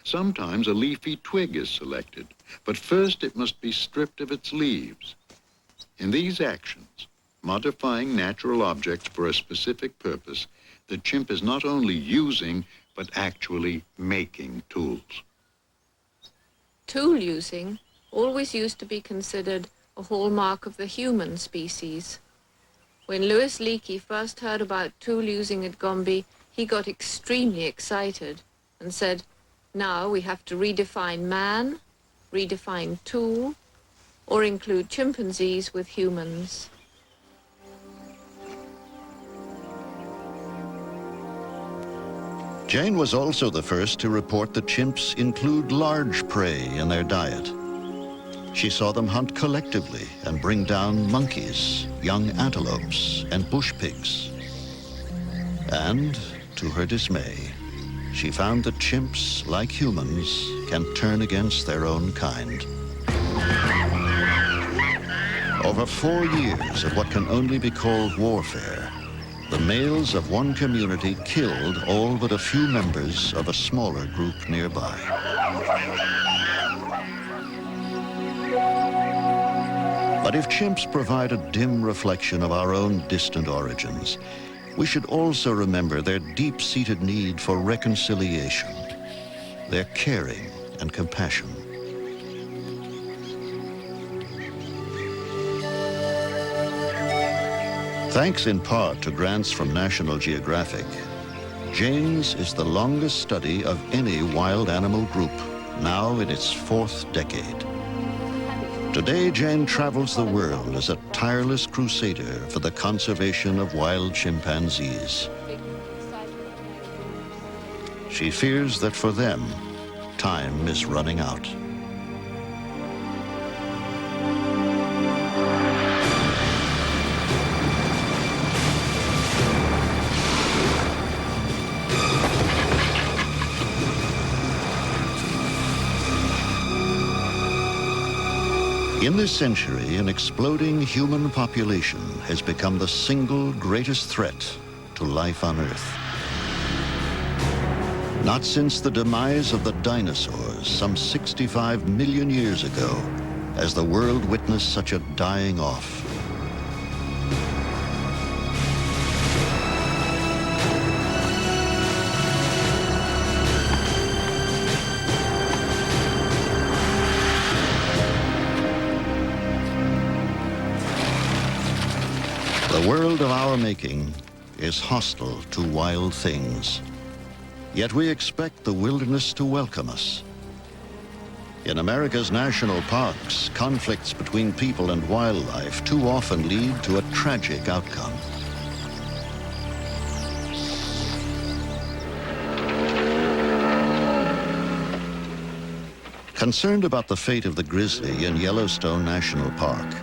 Sometimes a leafy twig is selected, but first it must be stripped of its leaves. In these actions, modifying natural objects for a specific purpose, the chimp is not only using, but actually making tools. Tool using always used to be considered a hallmark of the human species. When Louis Leakey first heard about tool using at Gombe, he got extremely excited and said, now we have to redefine man, redefine tool, or include chimpanzees with humans. Jane was also the first to report that chimps include large prey in their diet. She saw them hunt collectively and bring down monkeys, young antelopes, and bush pigs. And, to her dismay, she found that chimps, like humans, can turn against their own kind. Over 4 years of what can only be called warfare, the males of one community killed all but a few members of a smaller group nearby. But if chimps provide a dim reflection of our own distant origins, we should also remember their deep-seated need for reconciliation, their caring and compassion. Thanks in part to grants from National Geographic, Jane's is the longest study of any wild animal group, now in its 4th decade. Today, Jane travels the world as a tireless crusader for the conservation of wild chimpanzees. She fears that for them, time is running out. In this century, an exploding human population has become the single greatest threat to life on Earth. Not since the demise of the dinosaurs some 65 million years ago has the world witnessed such a dying off. The world of our making is hostile to wild things. Yet we expect the wilderness to welcome us. In America's national parks, conflicts between people and wildlife too often lead to a tragic outcome. Concerned about the fate of the grizzly in Yellowstone National Park,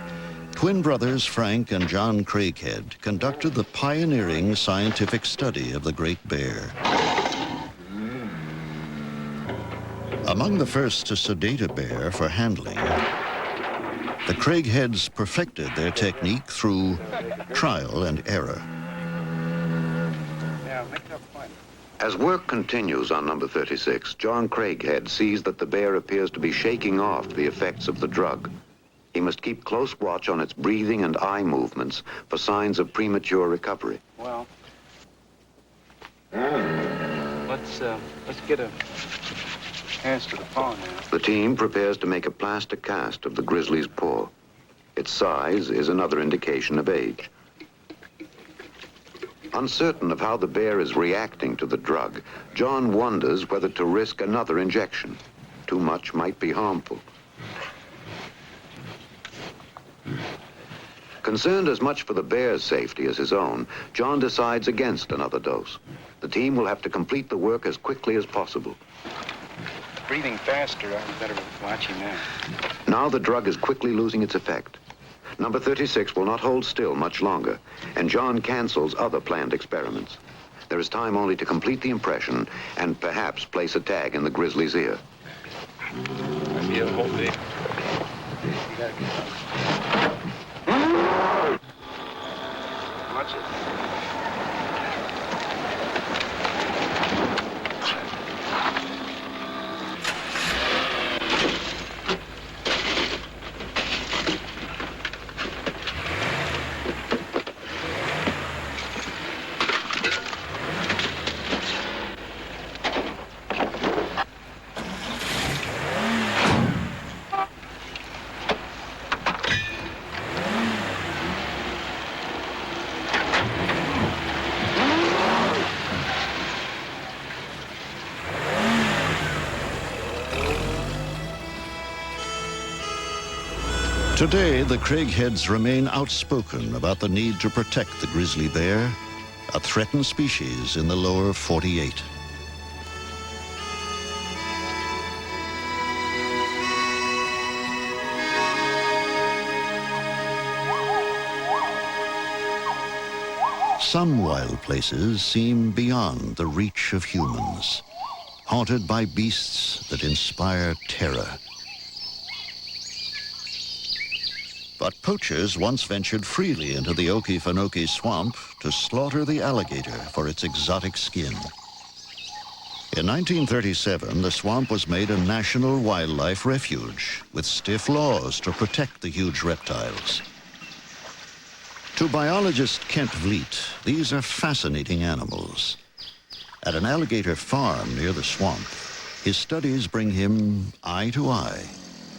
twin brothers Frank and John Craighead conducted the pioneering scientific study of the great bear. Among the first to sedate a bear for handling, the Craigheads perfected their technique through trial and error. As work continues on number 36, John Craighead sees that the bear appears to be shaking off the effects of the drug. He must keep close watch on its breathing and eye movements for signs of premature recovery. Well, let's get a cast to the paw now. The team prepares to make a plaster cast of the grizzly's paw. Its size is another indication of age. Uncertain of how the bear is reacting to the drug, John wonders whether to risk another injection. Too much might be harmful. Concerned as much for the bear's safety as his own, John decides against another dose. The team will have to complete the work as quickly as possible. Breathing faster, I better watch him now. Now the drug is quickly losing its effect. Number 36 will not hold still much longer, and John cancels other planned experiments. There is time only to complete the impression and perhaps place a tag in the grizzly's ear. Maybe a whole big. Watch it. Today, the Craigheads remain outspoken about the need to protect the grizzly bear, a threatened species in the lower 48. Some wild places seem beyond the reach of humans, haunted by beasts that inspire terror. But poachers once ventured freely into the Okefenokee swamp to slaughter the alligator for its exotic skin. In 1937, the swamp was made a national wildlife refuge with stiff laws to protect the huge reptiles. To biologist Kent Vliet, these are fascinating animals. At an alligator farm near the swamp, his studies bring him eye to eye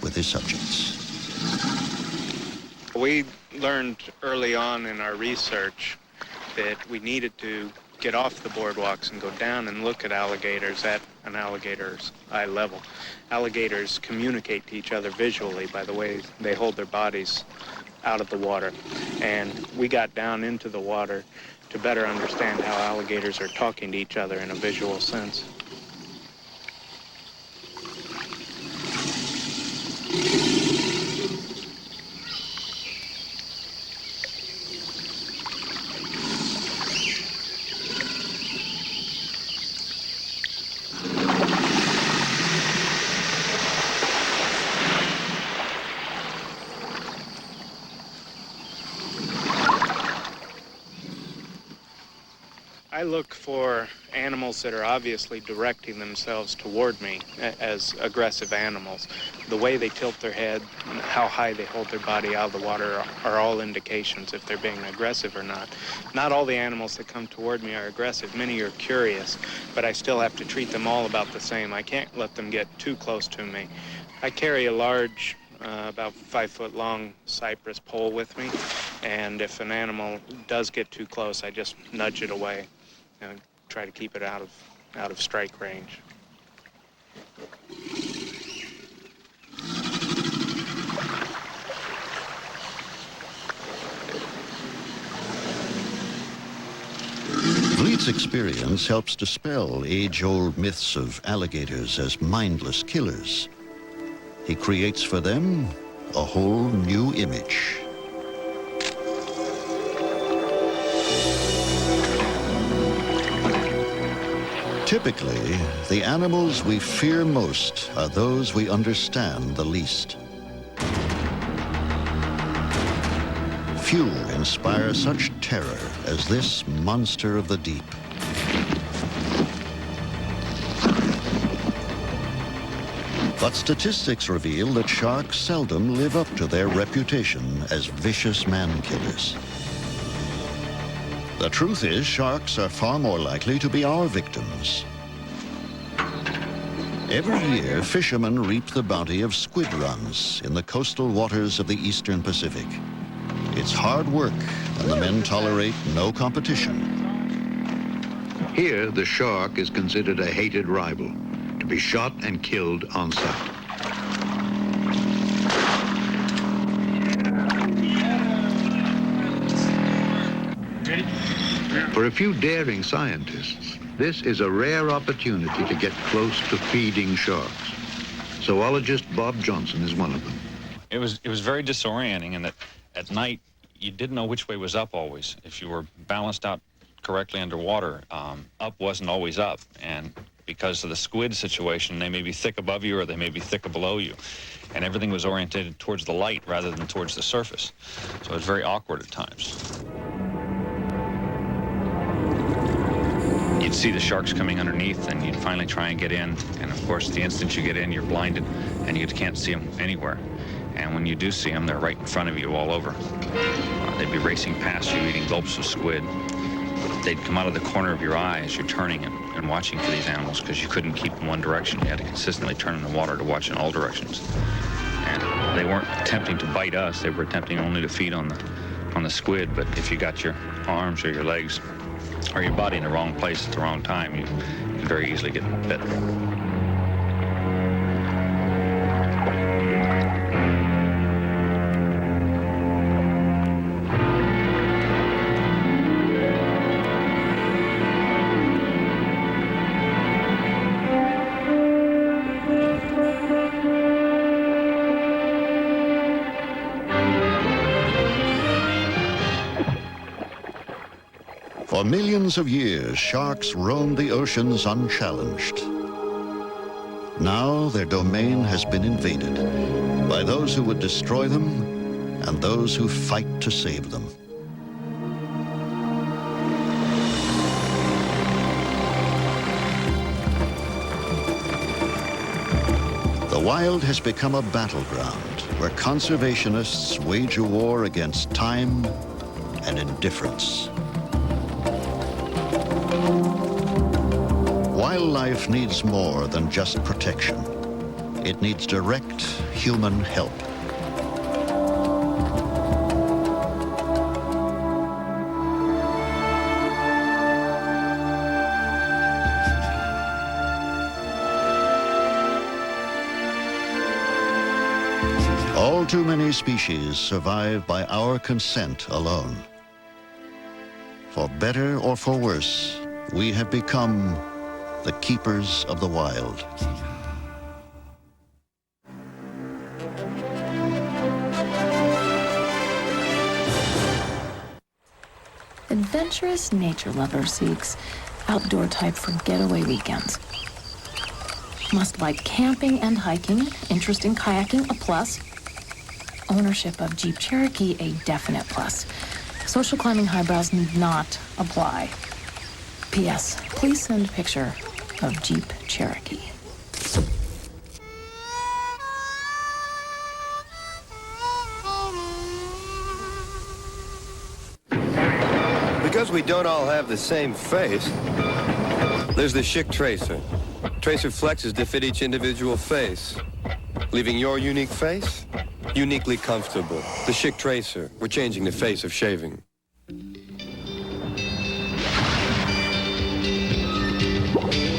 with his subjects. We learned early on in our research that we needed to get off the boardwalks and go down and look at alligators at an alligator's eye level. Alligators communicate to each other visually by the way they hold their bodies out of the water. And we got down into the water to better understand how alligators are talking to each other in a visual sense. I look for animals that are obviously directing themselves toward me as aggressive animals. The way they tilt their head, and how high they hold their body out of the water are all indications if they're being aggressive or not. Not all the animals that come toward me are aggressive. Many are curious, but I still have to treat them all about the same. I can't let them get too close to me. I carry a large about 5-foot long cypress pole with me, and if an animal does get too close, I just nudge it away and try to keep it out of strike range. Vliet's experience helps dispel age-old myths of alligators as mindless killers. He creates for them a whole new image. Typically, the animals we fear most are those we understand the least. Few inspire such terror as this monster of the deep. But statistics reveal that sharks seldom live up to their reputation as vicious man-killers. The truth is, sharks are far more likely to be our victims. Every year, fishermen reap the bounty of squid runs in the coastal waters of the eastern Pacific. It's hard work, and the men tolerate no competition. Here, the shark is considered a hated rival, to be shot and killed on sight. For a few daring scientists, this is a rare opportunity to get close to feeding sharks. Zoologist Bob Johnson is one of them. It was very disorienting in that at night you didn't know which way was up always. If you were balanced out correctly underwater, up wasn't always up. And because of the squid situation, they may be thick above you or they may be thick below you. And everything was oriented towards the light rather than towards the surface. So it was very awkward at times. You'd see the sharks coming underneath and you'd finally try and get in. And of course, the instant you get in, you're blinded and you can't see them anywhere. And when you do see them, they're right in front of you all over. They'd be racing past you, eating gulps of squid. They'd come out of the corner of your eye as you're turning and watching for these animals because you couldn't keep in one direction. You had to consistently turn in the water to watch in all directions. And they weren't attempting to bite us. They were attempting only to feed on the squid. But if you got your arms or your legs or your body in the wrong place at the wrong time, you could very easily get bit. For millions of years, sharks roamed the oceans unchallenged. Now their domain has been invaded by those who would destroy them and those who fight to save them. wild has become a battleground where conservationists wage a war against time and indifference. Wildlife needs more than just protection. It needs direct human help. All too many species survive by our consent alone. For better or for worse, we have become the keepers of the wild. Adventurous nature lover seeks outdoor type for getaway weekends. Must like camping and hiking, interest in kayaking, a plus. Ownership of Jeep Cherokee, a definite plus. Social climbing highbrows need not apply. P.S. Please send picture of Jeep Cherokee. Because we don't all have the same face, there's the Schick Tracer. Tracer flexes to fit each individual face, leaving your unique face uniquely comfortable. The Schick Tracer. We're changing the face of shaving.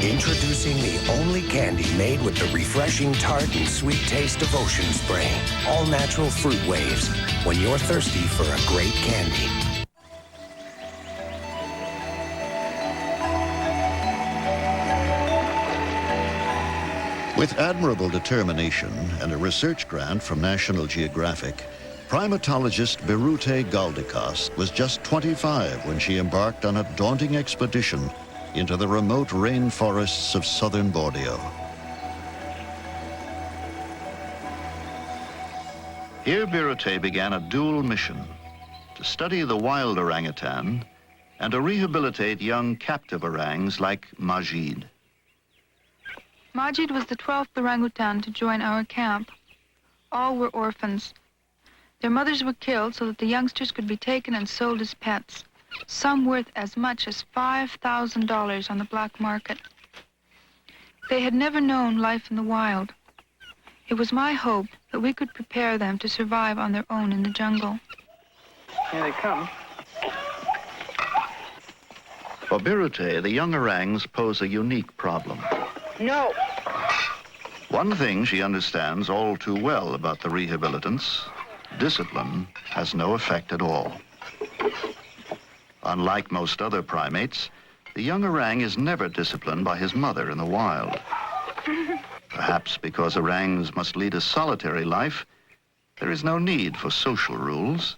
Introducing the only candy made with the refreshing tart and sweet taste of ocean spray. All natural fruit waves when you're thirsty for a great candy. With admirable determination and a research grant from National Geographic, primatologist Birute Galdikos was just 25 when she embarked on a daunting expedition into the remote rainforests of southern Borneo. Here Birute began a dual mission: to study the wild orangutan and to rehabilitate young captive orangs like Majid. Majid was the 12th orangutan to join our camp. All were orphans. Their mothers were killed so that the youngsters could be taken and sold as pets, some worth as much as $5,000 on the black market. They had never known life in the wild. It was my hope that we could prepare them to survive on their own in the jungle. Here they come. For Birute, the young orangs pose a unique problem. No. One thing she understands all too well about the rehabilitants: discipline has no effect at all. Unlike most other primates, the young orang is never disciplined by his mother in the wild. Perhaps because orangs must lead a solitary life, there is no need for social rules,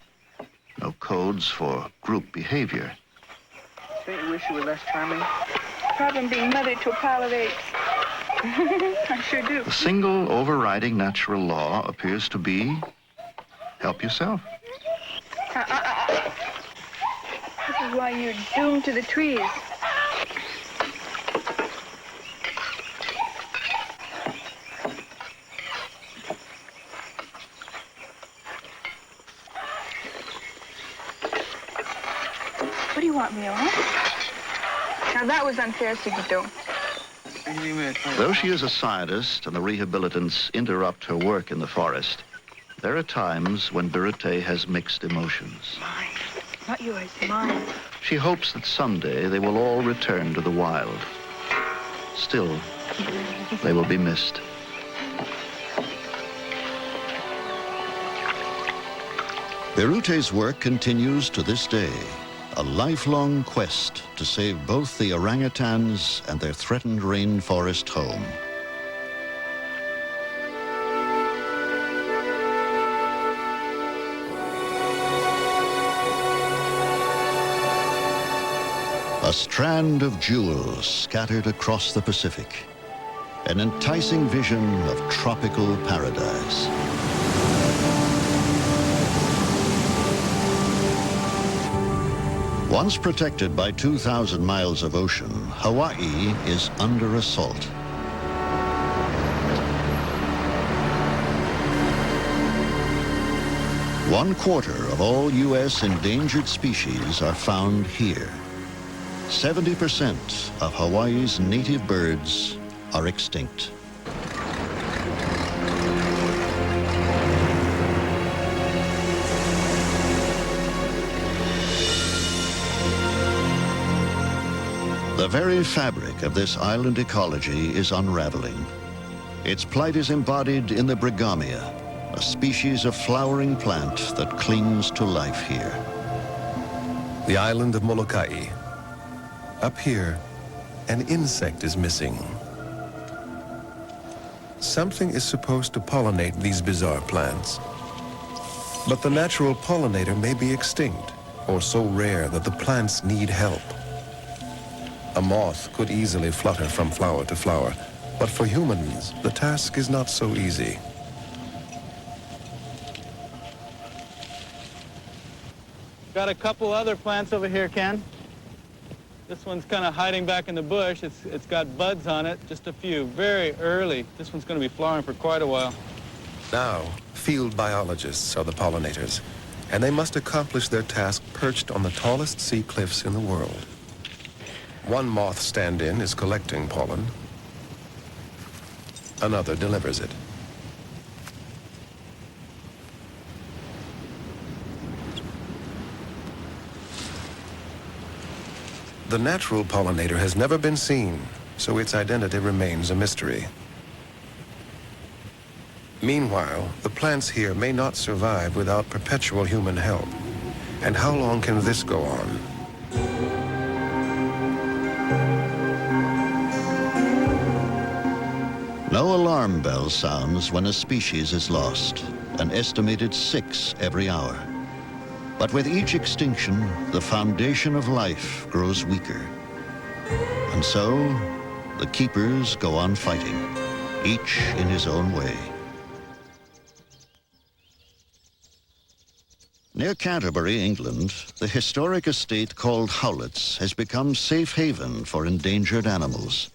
no codes for group behavior. Don't you wish you were less charming? Problem being mother to a pile of apes. I sure do. The single overriding natural law appears to be help yourself. This is why you're doomed to the trees. What do you want, Mio, huh? Now that was unfair, Sigito. Though she is a scientist and the rehabilitants interrupt her work in the forest, there are times when Birute has mixed emotions. Mine. Not yours, mine. She hopes that someday they will all return to the wild. Still, they will be missed. Birute's work continues to this day, a lifelong quest to save both the orangutans and their threatened rainforest home. A strand of jewels scattered across the Pacific, an enticing vision of tropical paradise. Once protected by 2,000 miles of ocean, Hawaii is under assault. 1/4 of all U.S. endangered species are found here. 70% of Hawaii's native birds are extinct. The very fabric of this island ecology is unraveling. Its plight is embodied in the brigamia, a species of flowering plant that clings to life here. The island of Molokai. Up here, an insect is missing. Something is supposed to pollinate these bizarre plants. But the natural pollinator may be extinct, or so rare that the plants need help. A moth could easily flutter from flower to flower, but for humans, the task is not so easy. Got a couple other plants over here, Ken. This one's kind of hiding back in the bush. It's got buds on it, just a few, very early. This one's going to be flowering for quite a while. Now, field biologists are the pollinators, and they must accomplish their task perched on the tallest sea cliffs in the world. One moth stand-in is collecting pollen. Another delivers it. The natural pollinator has never been seen, so its identity remains a mystery. Meanwhile, the plants here may not survive without perpetual human help. And how long can this go on? No alarm bell sounds when a species is lost, an estimated 6 every hour. But with each extinction, the foundation of life grows weaker. And so, the keepers go on fighting, each in his own way. Near Canterbury, England, the historic estate called Howlett's has become safe haven for endangered animals.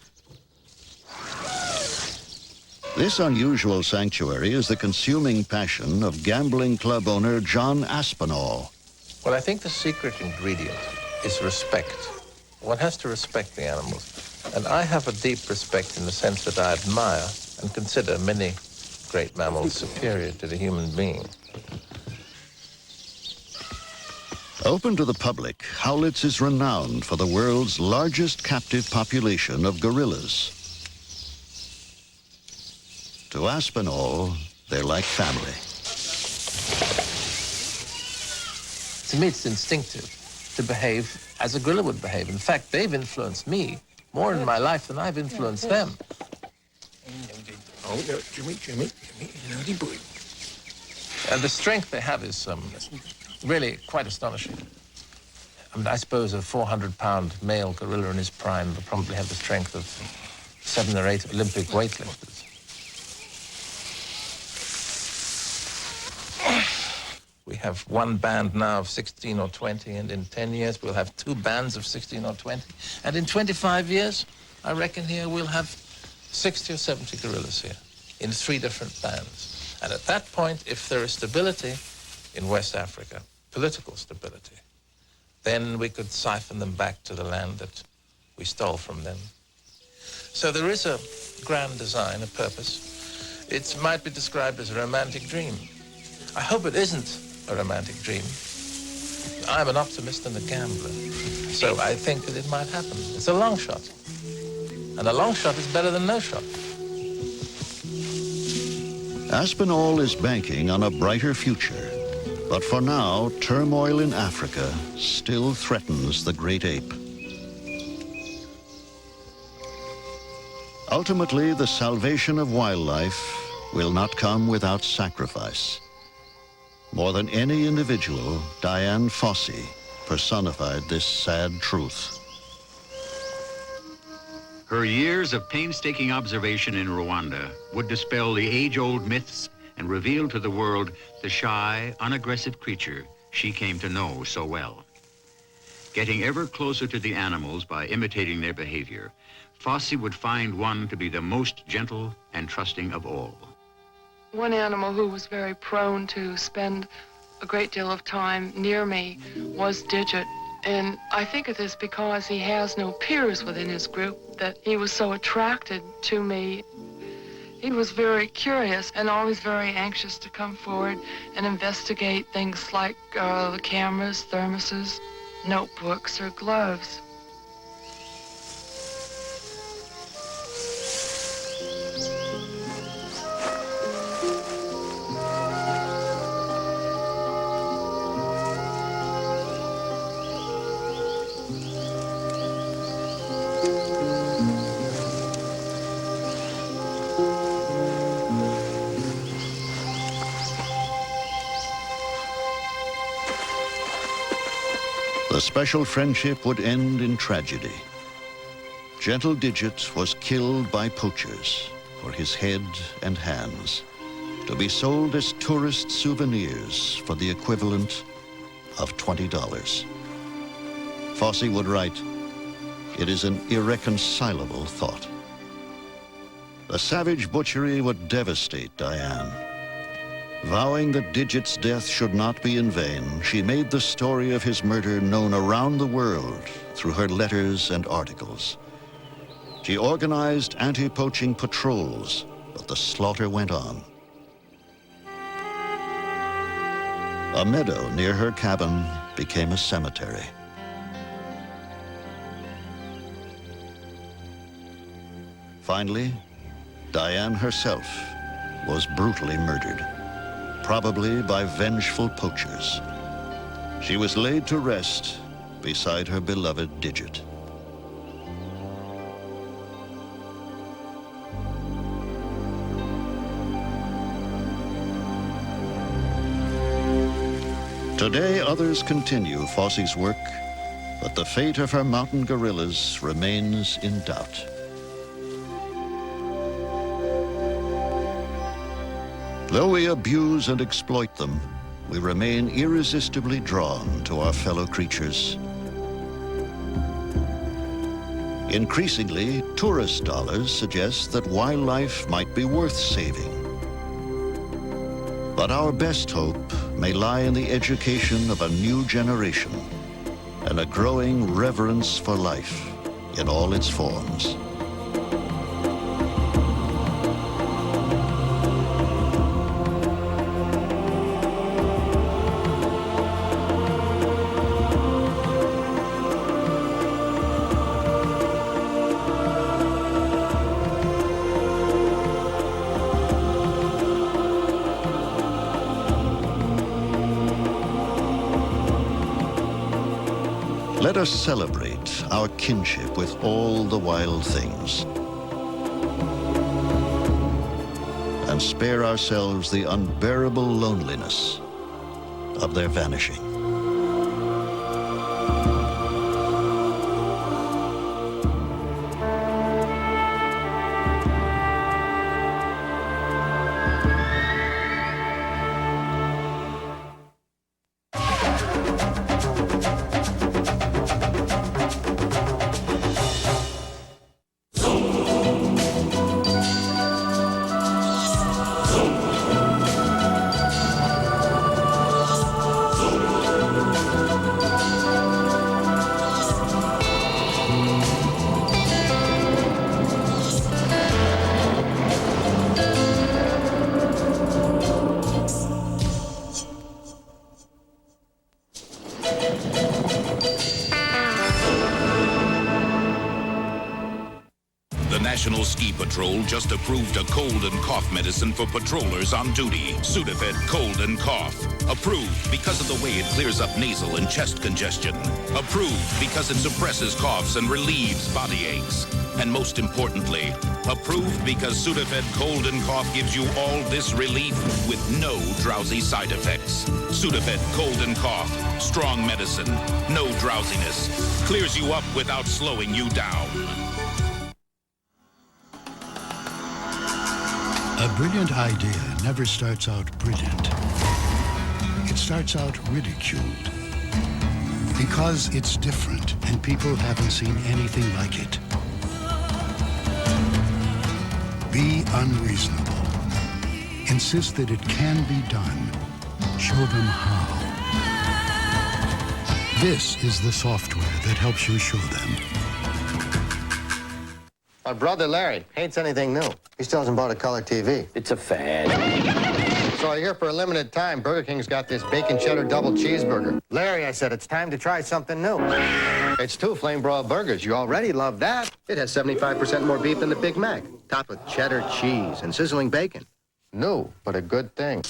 This unusual sanctuary is the consuming passion of gambling club owner John Aspinall. Well, I think the secret ingredient is respect. One has to respect the animals. And I have a deep respect in the sense that I admire and consider many great mammals superior to the human being. Open to the public, Howlett's is renowned for the world's largest captive population of gorillas. To Aspinall, they're like family. To me, it's instinctive to behave as a gorilla would behave. In fact, they've influenced me more in my life than I've influenced them. Oh, no, Jimmy, naughty boy. And the strength they have is really quite astonishing. I mean, I suppose a 400-pound male gorilla in his prime would probably have the strength of 7 or 8 Olympic weightlifters. We have one band now of 16 or 20, and in 10 years we'll have 2 bands of 16 or 20. And in 25 years, I reckon here we'll have 60 or 70 gorillas here in 3 different bands. And at that point, if there is stability in West Africa, political stability, then we could siphon them back to the land that we stole from them. So there is a grand design, a purpose. It might be described as a romantic dream. I hope it isn't a romantic dream. I'm an optimist and a gambler, so I think that it might happen. It's a long shot, and a long shot is better than no shot. Aspinall is banking on a brighter future, but for now, turmoil in Africa still threatens the great ape. Ultimately, the salvation of wildlife will not come without sacrifice. More than any individual, Diane Fossey personified this sad truth. Her years of painstaking observation in Rwanda would dispel the age-old myths and reveal to the world the shy, unaggressive creature she came to know so well. Getting ever closer to the animals by imitating their behavior, Fossey would find one to be the most gentle and trusting of all. One animal who was very prone to spend a great deal of time near me was Digit. And I think it is because he has no peers within his group that he was so attracted to me. He was very curious and always very anxious to come forward and investigate things like the cameras, thermoses, notebooks, or gloves. The special friendship would end in tragedy. Gentle Digit was killed by poachers for his head and hands, to be sold as tourist souvenirs for the equivalent of $20. Fosse would write, "It is an irreconcilable thought." The savage butchery would devastate Diane. Vowing that Digit's death should not be in vain, she made the story of his murder known around the world through her letters and articles. She organized anti-poaching patrols, but the slaughter went on. A meadow near her cabin became a cemetery. Finally, Diane herself was brutally murdered, probably by vengeful poachers. She was laid to rest beside her beloved Digit. Today, others continue Fosse's work, but the fate of her mountain gorillas remains in doubt. Though we abuse and exploit them, we remain irresistibly drawn to our fellow creatures. Increasingly, tourist dollars suggest that wildlife might be worth saving. But our best hope may lie in the education of a new generation and a growing reverence for life in all its forms. Let us celebrate our kinship with all the wild things and spare ourselves the unbearable loneliness of their vanishing. National Ski Patrol just approved a cold and cough medicine for patrollers on duty. Sudafed Cold and Cough. Approved because of the way it clears up nasal and chest congestion. Approved because it suppresses coughs and relieves body aches. And most importantly, approved because Sudafed Cold and Cough gives you all this relief with no drowsy side effects. Sudafed Cold and Cough. Strong medicine. No drowsiness. Clears you up without slowing you down. A brilliant idea never starts out brilliant. It starts out ridiculed. Because it's different and people haven't seen anything like it. Be unreasonable. Insist that it can be done. Show them how. This is the software that helps you show them. My brother Larry hates anything new. He still hasn't bought a color TV. It's a fad. So I hear for a limited time, Burger King's got this bacon cheddar double cheeseburger. Larry, I said, it's time to try something new. It's 2 flame broiled burgers. You already love that. It has 75% more beef than the Big Mac, topped with cheddar cheese and sizzling bacon. New, but a good thing.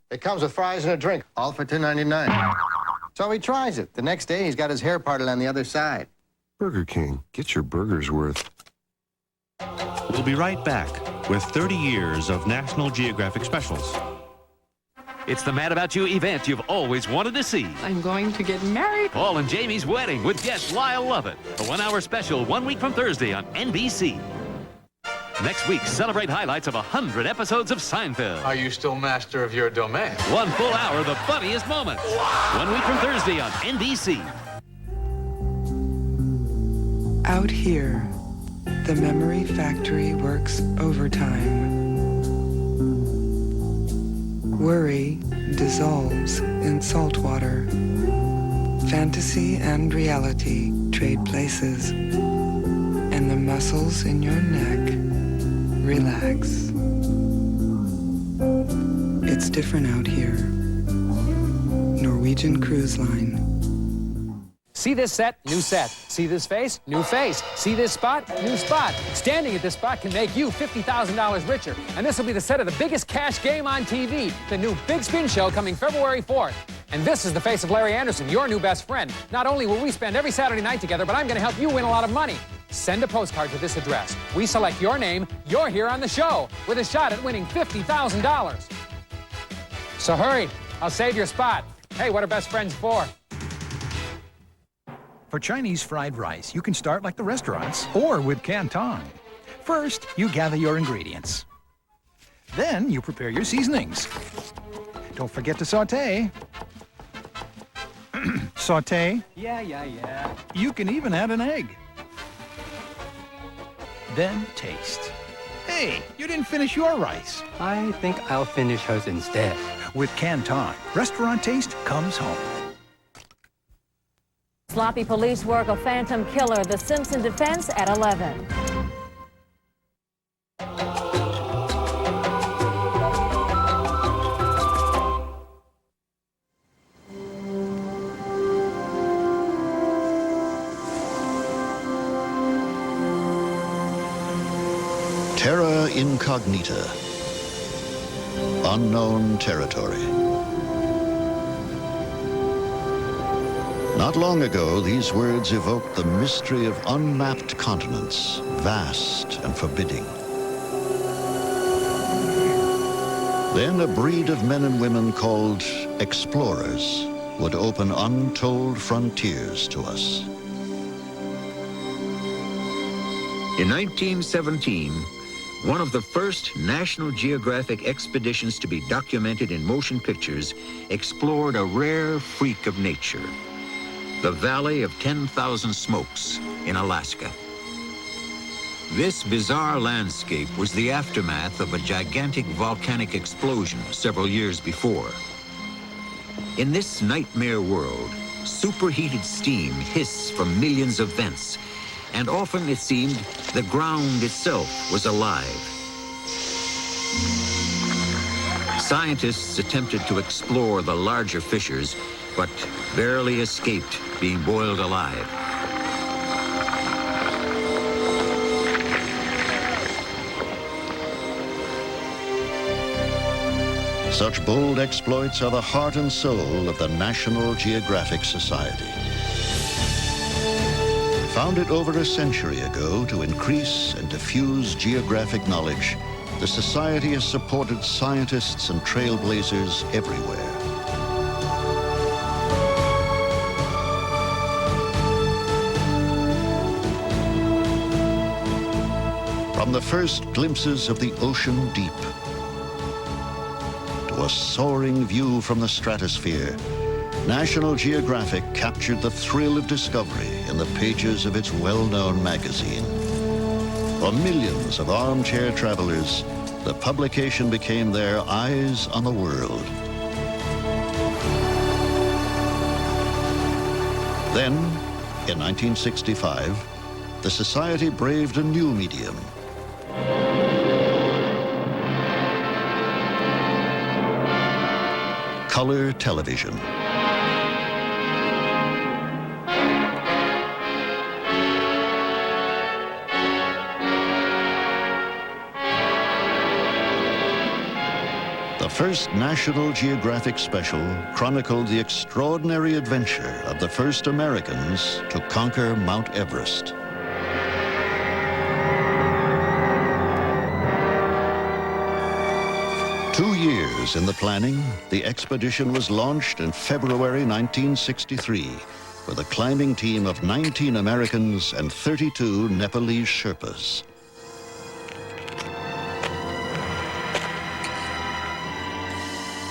It comes with fries and a drink, all for $2.99. So he tries it. The next day, he's got his hair parted on the other side. Burger King, get your burgers worth. We'll be right back with 30 years of National Geographic specials. It's the Mad About You event you've always wanted to see. I'm going to get married. Paul and Jamie's wedding with guest Lyle Lovett. A 1-hour special 1 week from Thursday on NBC. Next week, celebrate highlights of 100 episodes of Seinfeld. Are you still master of your domain? 1 full hour of the funniest moments. 1 week from Thursday on NBC. Out here, the memory factory works overtime. Worry dissolves in salt water. Fantasy and reality trade places. And the muscles in your neck relax. It's different out here. Norwegian Cruise Line. See this set? New set. See this face? New face. See this spot? New spot. Standing at this spot can make you $50,000 richer. And this will be the set of the biggest cash game on TV, the new Big Spin Show coming February 4th. And this is the face of Larry Anderson, your new best friend. Not only will we spend every Saturday night together, but I'm going to help you win a lot of money. Send a postcard to this address. We select your name, you're here on the show, with a shot at winning $50,000. So hurry, I'll save your spot. Hey, what are best friends for? For Chinese fried rice, you can start like the restaurants or with Canton. First, you gather your ingredients. Then you prepare your seasonings. Don't forget to saute. Saute. Yeah. You can even add an egg. Then taste. Hey, you didn't finish your rice. I think I'll finish hers instead. With Canton, restaurant taste comes home. Sloppy police work, a phantom killer, the Simpson defense at 11. Terra Incognita. Unknown territory. Not long ago, these words evoked the mystery of unmapped continents, vast and forbidding. Then a breed of men and women called explorers would open untold frontiers to us. In 1917, one of the first National Geographic expeditions to be documented in motion pictures explored a rare freak of nature, the Valley of 10,000 Smokes in Alaska. This bizarre landscape was the aftermath of a gigantic volcanic explosion several years before. In this nightmare world, superheated steam hissed from millions of vents, and often it seemed the ground itself was alive. Scientists attempted to explore the larger fissures, but barely escaped being boiled alive. Such bold exploits are the heart and soul of the National Geographic Society. Founded over a century ago to increase and diffuse geographic knowledge, the Society has supported scientists and trailblazers everywhere. From the first glimpses of the ocean deep, to a soaring view from the stratosphere, National Geographic captured the thrill of discovery in the pages of its well-known magazine. For millions of armchair travelers, the publication became their eyes on the world. Then, in 1965, the Society braved a new medium. Color television. The first National Geographic special chronicled the extraordinary adventure of the first Americans to conquer Mount Everest. Two years in the planning, the expedition was launched in February 1963 with a climbing team of 19 Americans and 32 Nepalese Sherpas.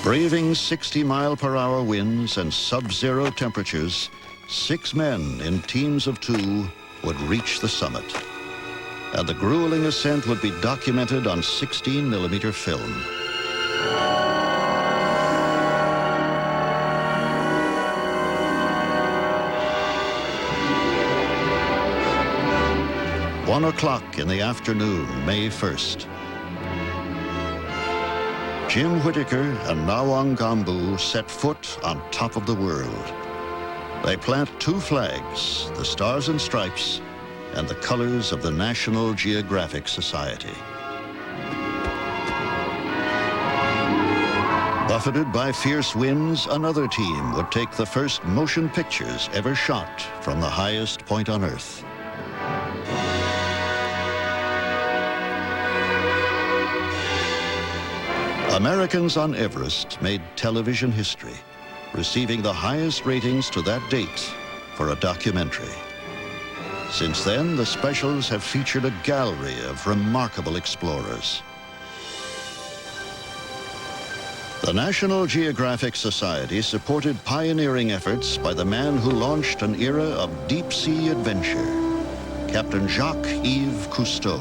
Braving 60-mile-per-hour winds and sub-zero temperatures, 6 men in teams of 2 would reach the summit. And the grueling ascent would be documented on 16-millimeter film. One o'clock in the afternoon, May 1st. Jim Whittaker and Nawang Gambu set foot on top of the world. They plant 2 flags, the Stars and Stripes and the colors of the National Geographic Society. Buffeted by fierce winds, another team would take the first motion pictures ever shot from the highest point on Earth. Americans on Everest made television history, receiving the highest ratings to that date for a documentary. Since then, the specials have featured a gallery of remarkable explorers. The National Geographic Society supported pioneering efforts by the man who launched an era of deep-sea adventure, Captain Jacques-Yves Cousteau.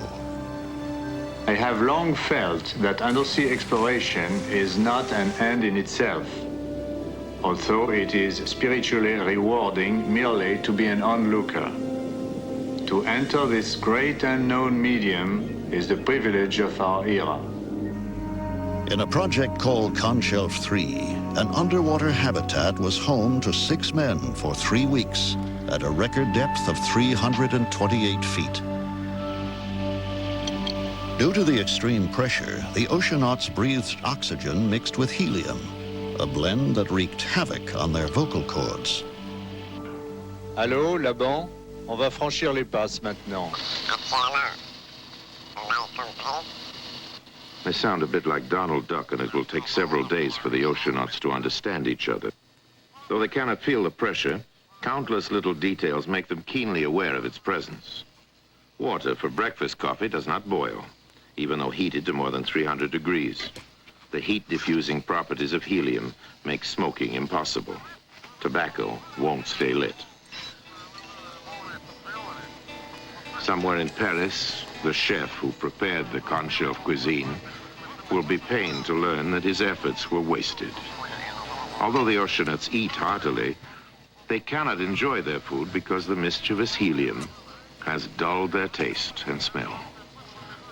I have long felt that undersea exploration is not an end in itself, although it is spiritually rewarding merely to be an onlooker. To enter this great unknown medium is the privilege of our era. In a project called Conshelf 3, an underwater habitat was home to 6 men for 3 weeks at a record depth of 328 feet. Due to the extreme pressure, the oceanauts breathed oxygen mixed with helium, a blend that wreaked havoc on their vocal cords. Allô, Laban? On va franchir les passes maintenant. They sound a bit like Donald Duck, and it will take several days for the oceanauts to understand each other. Though they cannot feel the pressure, countless little details make them keenly aware of its presence. Water for breakfast coffee does not boil, even though heated to more than 300 degrees. The heat-diffusing properties of helium make smoking impossible. Tobacco won't stay lit. Somewhere in Paris, the chef who prepared the Conshelf cuisine will be pained to learn that his efforts were wasted. Although the oceanauts eat heartily, they cannot enjoy their food because the mischievous helium has dulled their taste and smell.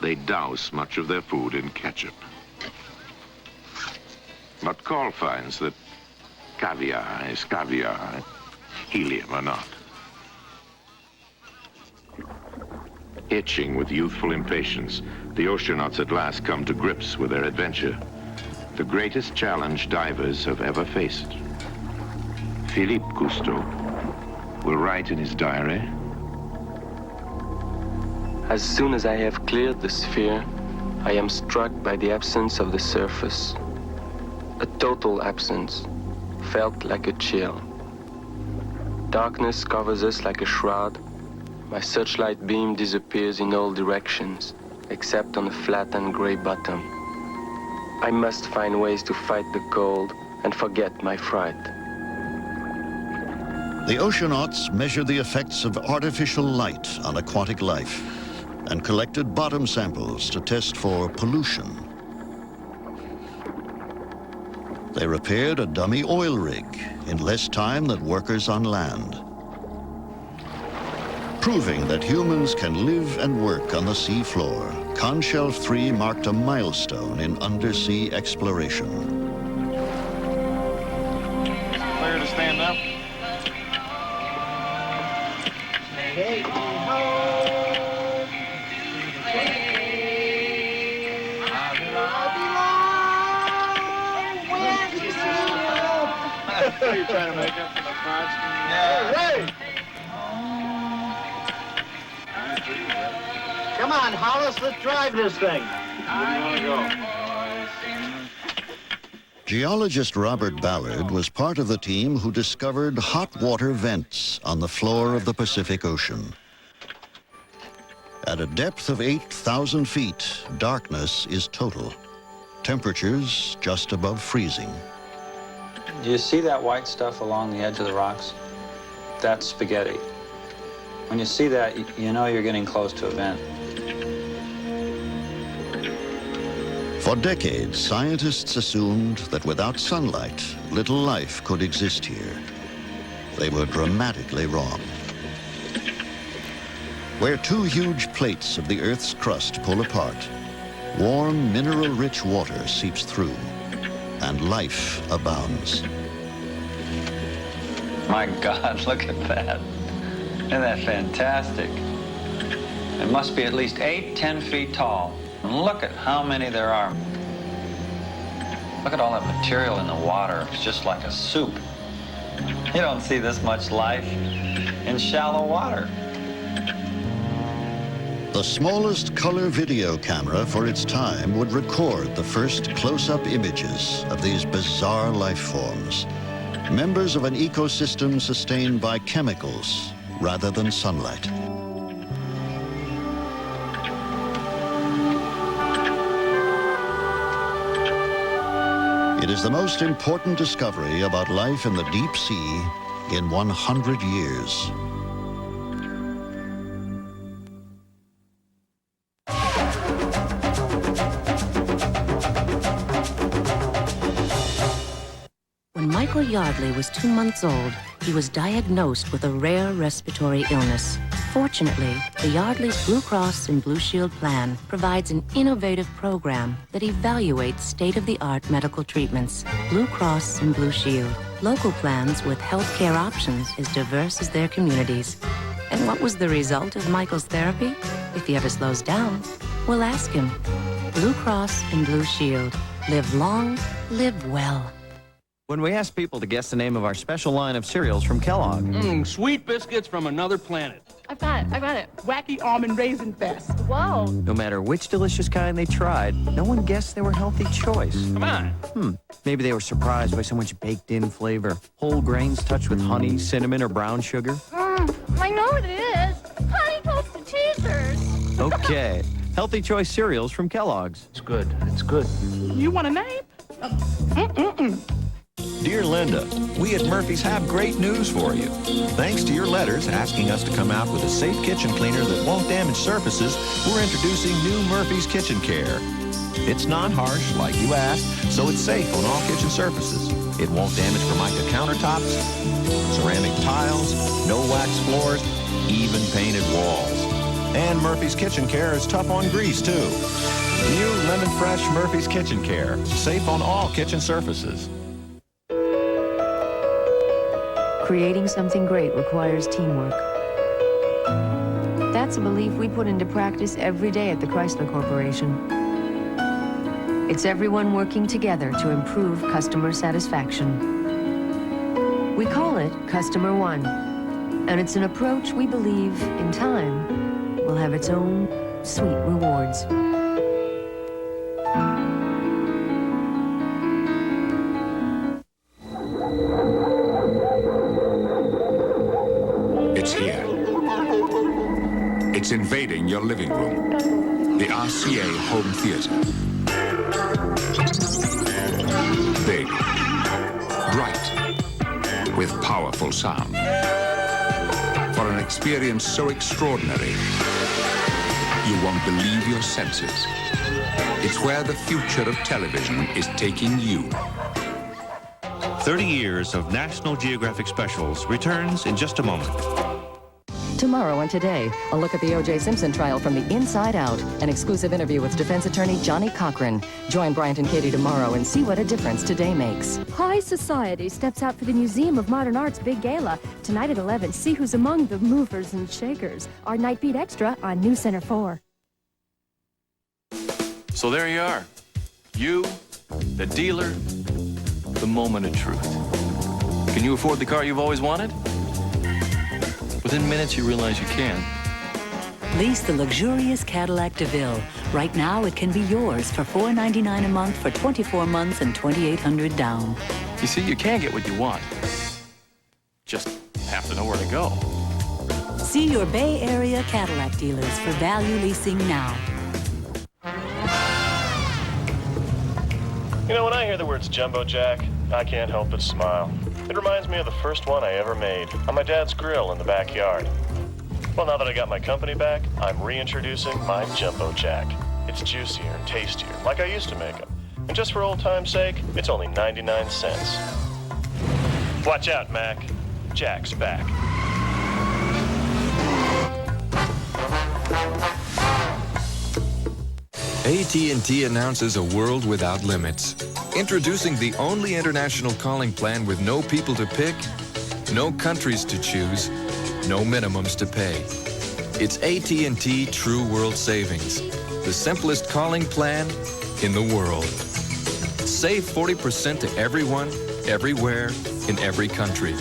They douse much of their food in ketchup. But Call finds that caviar is caviar, helium or not. Itching with youthful impatience, the oceanauts at last come to grips with their adventure, the greatest challenge divers have ever faced. Philippe Cousteau will write in his diary, "As soon as I have cleared the sphere, I am struck by the absence of the surface. A total absence, felt like a chill. Darkness covers us like a shroud. My searchlight beam disappears in all directions, except on a flat and gray bottom. I must find ways to fight the cold and forget my fright." The oceanauts measured the effects of artificial light on aquatic life and collected bottom samples to test for pollution. They repaired a dummy oil rig in less time than workers on land. Proving that humans can live and work on the sea floor, Conshelf 3 marked a milestone in undersea exploration. Clear to stand up. Hey, You're trying to make up for the crunch? Yeah. Hey! Come on, Hollis, let's drive this thing. Where do you want to go? Geologist Robert Ballard was part of the team who discovered hot water vents on the floor of the Pacific Ocean. At a depth of 8,000 feet, darkness is total. Temperatures just above freezing. Do you see that white stuff along the edge of the rocks? That's spaghetti. When you see that, you know you're getting close to a vent. For decades, scientists assumed that without sunlight, little life could exist here. They were dramatically wrong. Where two huge plates of the Earth's crust pull apart, warm, mineral-rich water seeps through, and life abounds. My God, look at that. Isn't that fantastic? It must be at least 8-10 feet tall. And look at how many there are. Look at all that material in the water. It's just like a soup. You don't see this much life in shallow water. The smallest color video camera for its time would record the first close-up images of these bizarre life forms, members of an ecosystem sustained by chemicals rather than sunlight. It is the most important discovery about life in the deep sea in 100 years. When Michael Yardley was 2 months old, he was diagnosed with a rare respiratory illness. Fortunately, the Yardley's Blue Cross and Blue Shield plan provides an innovative program that evaluates state-of-the-art medical treatments. Blue Cross and Blue Shield, local plans with healthcare options as diverse as their communities. And what was the result of Michael's therapy? If he ever slows down, we'll ask him. Blue Cross and Blue Shield. Live long, live well. When we ask people to guess the name of our special line of cereals from Kellogg. Sweet biscuits from another planet. I've got it. Wacky Almond Raisin Fest. Whoa. No matter which delicious kind they tried, no one guessed they were healthy choice. Come on. Maybe they were surprised by so much baked-in flavor. Whole grains touched with honey, cinnamon, or brown sugar. I know what it is. Honey Toasted Cheezers. Okay. Healthy choice cereals from Kellogg's. It's good. It's good. You want a name? Dear Linda, we at Murphy's have great news for you. Thanks to your letters asking us to come out with a safe kitchen cleaner that won't damage surfaces, we're introducing new Murphy's Kitchen Care. It's non-harsh, like you asked, so it's safe on all kitchen surfaces. It won't damage Formica countertops, ceramic tiles, no wax floors, even painted walls. And Murphy's Kitchen Care is tough on grease, too. New Lemon Fresh Murphy's Kitchen Care, safe on all kitchen surfaces. Creating something great requires teamwork. That's a belief we put into practice every day at the Chrysler Corporation. It's everyone working together to improve customer satisfaction. We call it Customer One, and it's an approach we believe, in time, will have its own sweet rewards. It's here. It's invading your living room. The RCA Home Theater. Big, bright, with powerful sound. For an experience so extraordinary, you won't believe your senses. It's where the future of television is taking you. 30 years of National Geographic Specials returns in just a moment. Tomorrow and today, a look at the O.J. Simpson trial from the inside out. An exclusive interview with defense attorney Johnny Cochran. Join Bryant and Katie tomorrow and see what a difference today makes. High Society steps out for the Museum of Modern Art's big gala. Tonight at 11, see who's among the movers and shakers. Our Night Beat Extra on New Center 4. So there you are. You, the dealer, the moment of truth. Can you afford the car you've always wanted? Within minutes, you realize you can. Lease the luxurious Cadillac DeVille. Right now, it can be yours for $499 a month for 24 months and $2,800 down. You see, you can get what you want. Just have to know where to go. See your Bay Area Cadillac dealers for value leasing now. You know, when I hear the words Jumbo Jack, I can't help but smile. It reminds me of the first one I ever made on my dad's grill in the backyard. Well, now that I got my company back, I'm reintroducing my Jumbo Jack. It's juicier and tastier, like I used to make them. And just for old time's sake, it's only 99 cents. Watch out, Mac. Jack's back. AT&T announces a world without limits. Introducing the only international calling plan with no people to pick, no countries to choose, no minimums to pay. It's AT&T True World Savings, the simplest calling plan in the world. Save 40% to everyone, everywhere, in every country.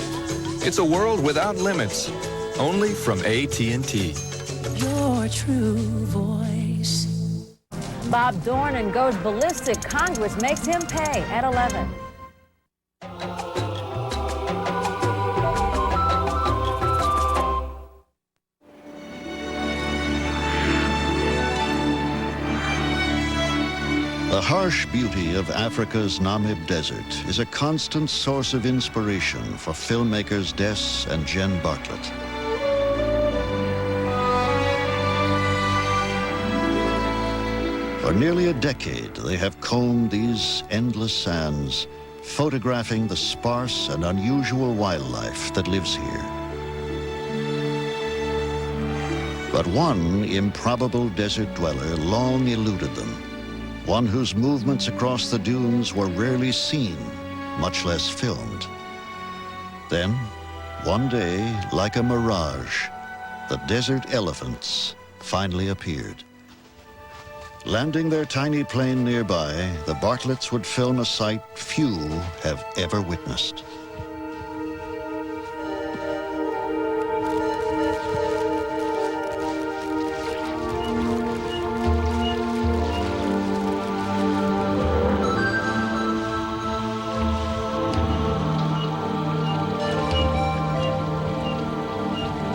It's a world without limits, only from AT&T. Your true voice. Bob Dornan goes ballistic. Congress makes him pay at 11. The harsh beauty of Africa's Namib Desert is a constant source of inspiration for filmmakers Des and Jen Bartlett. For nearly a decade, they have combed these endless sands, photographing the sparse and unusual wildlife that lives here. But one improbable desert dweller long eluded them, one whose movements across the dunes were rarely seen, much less filmed. Then, one day, like a mirage, the desert elephants finally appeared. Landing their tiny plane nearby, the Bartletts would film a sight few have ever witnessed.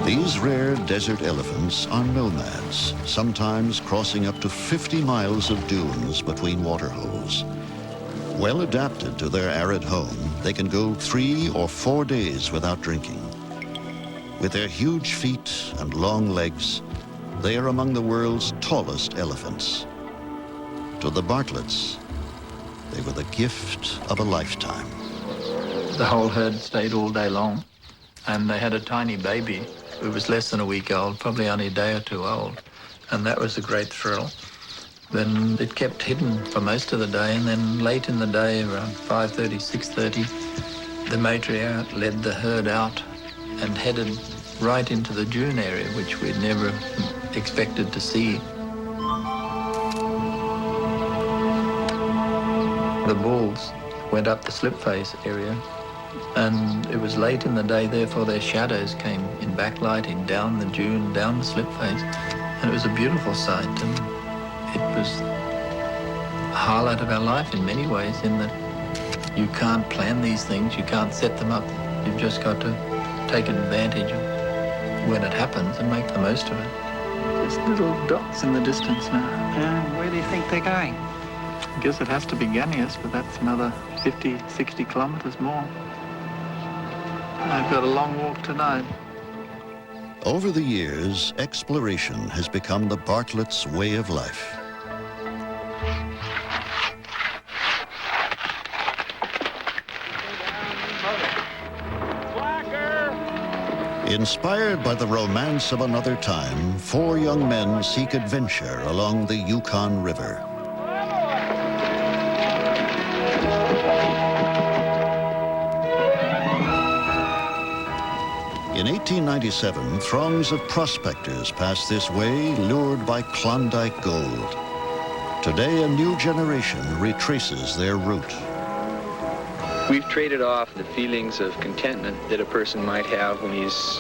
These rare desert elephants are nomads, sometimes crossing up to 50 miles of dunes between waterholes. Well adapted to their arid home, they can go 3 or 4 days without drinking. With their huge feet and long legs, they are among the world's tallest elephants. To the Bartletts, they were the gift of a lifetime. The whole herd stayed all day long, and they had a tiny baby who was less than a week old, probably only a day or two old, and that was a great thrill. Then it kept hidden for most of the day, and then late in the day, around 5:30, 6:30, the matriarch led the herd out and headed right into the dune area, which we'd never expected to see. The bulls went up the slip face area, and it was late in the day, therefore their shadows came in backlighting down the dune, down the slip face, and it was a beautiful sight, and it was a highlight of our life in many ways, in that you can't plan these things, you can't set them up, you've just got to take advantage of when it happens and make the most of it. Just little dots in the distance now. Yeah, where do you think they're going? I guess it has to be Ganius, but that's another 50, 60 kilometers more. I've got a long walk tonight. Over the years, exploration has become the Bartletts' way of life. Inspired by the romance of another time, 4 young men seek adventure along the Yukon River. In 1897, throngs of prospectors passed this way, lured by Klondike gold. Today, a new generation retraces their route. We've traded off the feelings of contentment that a person might have when he's,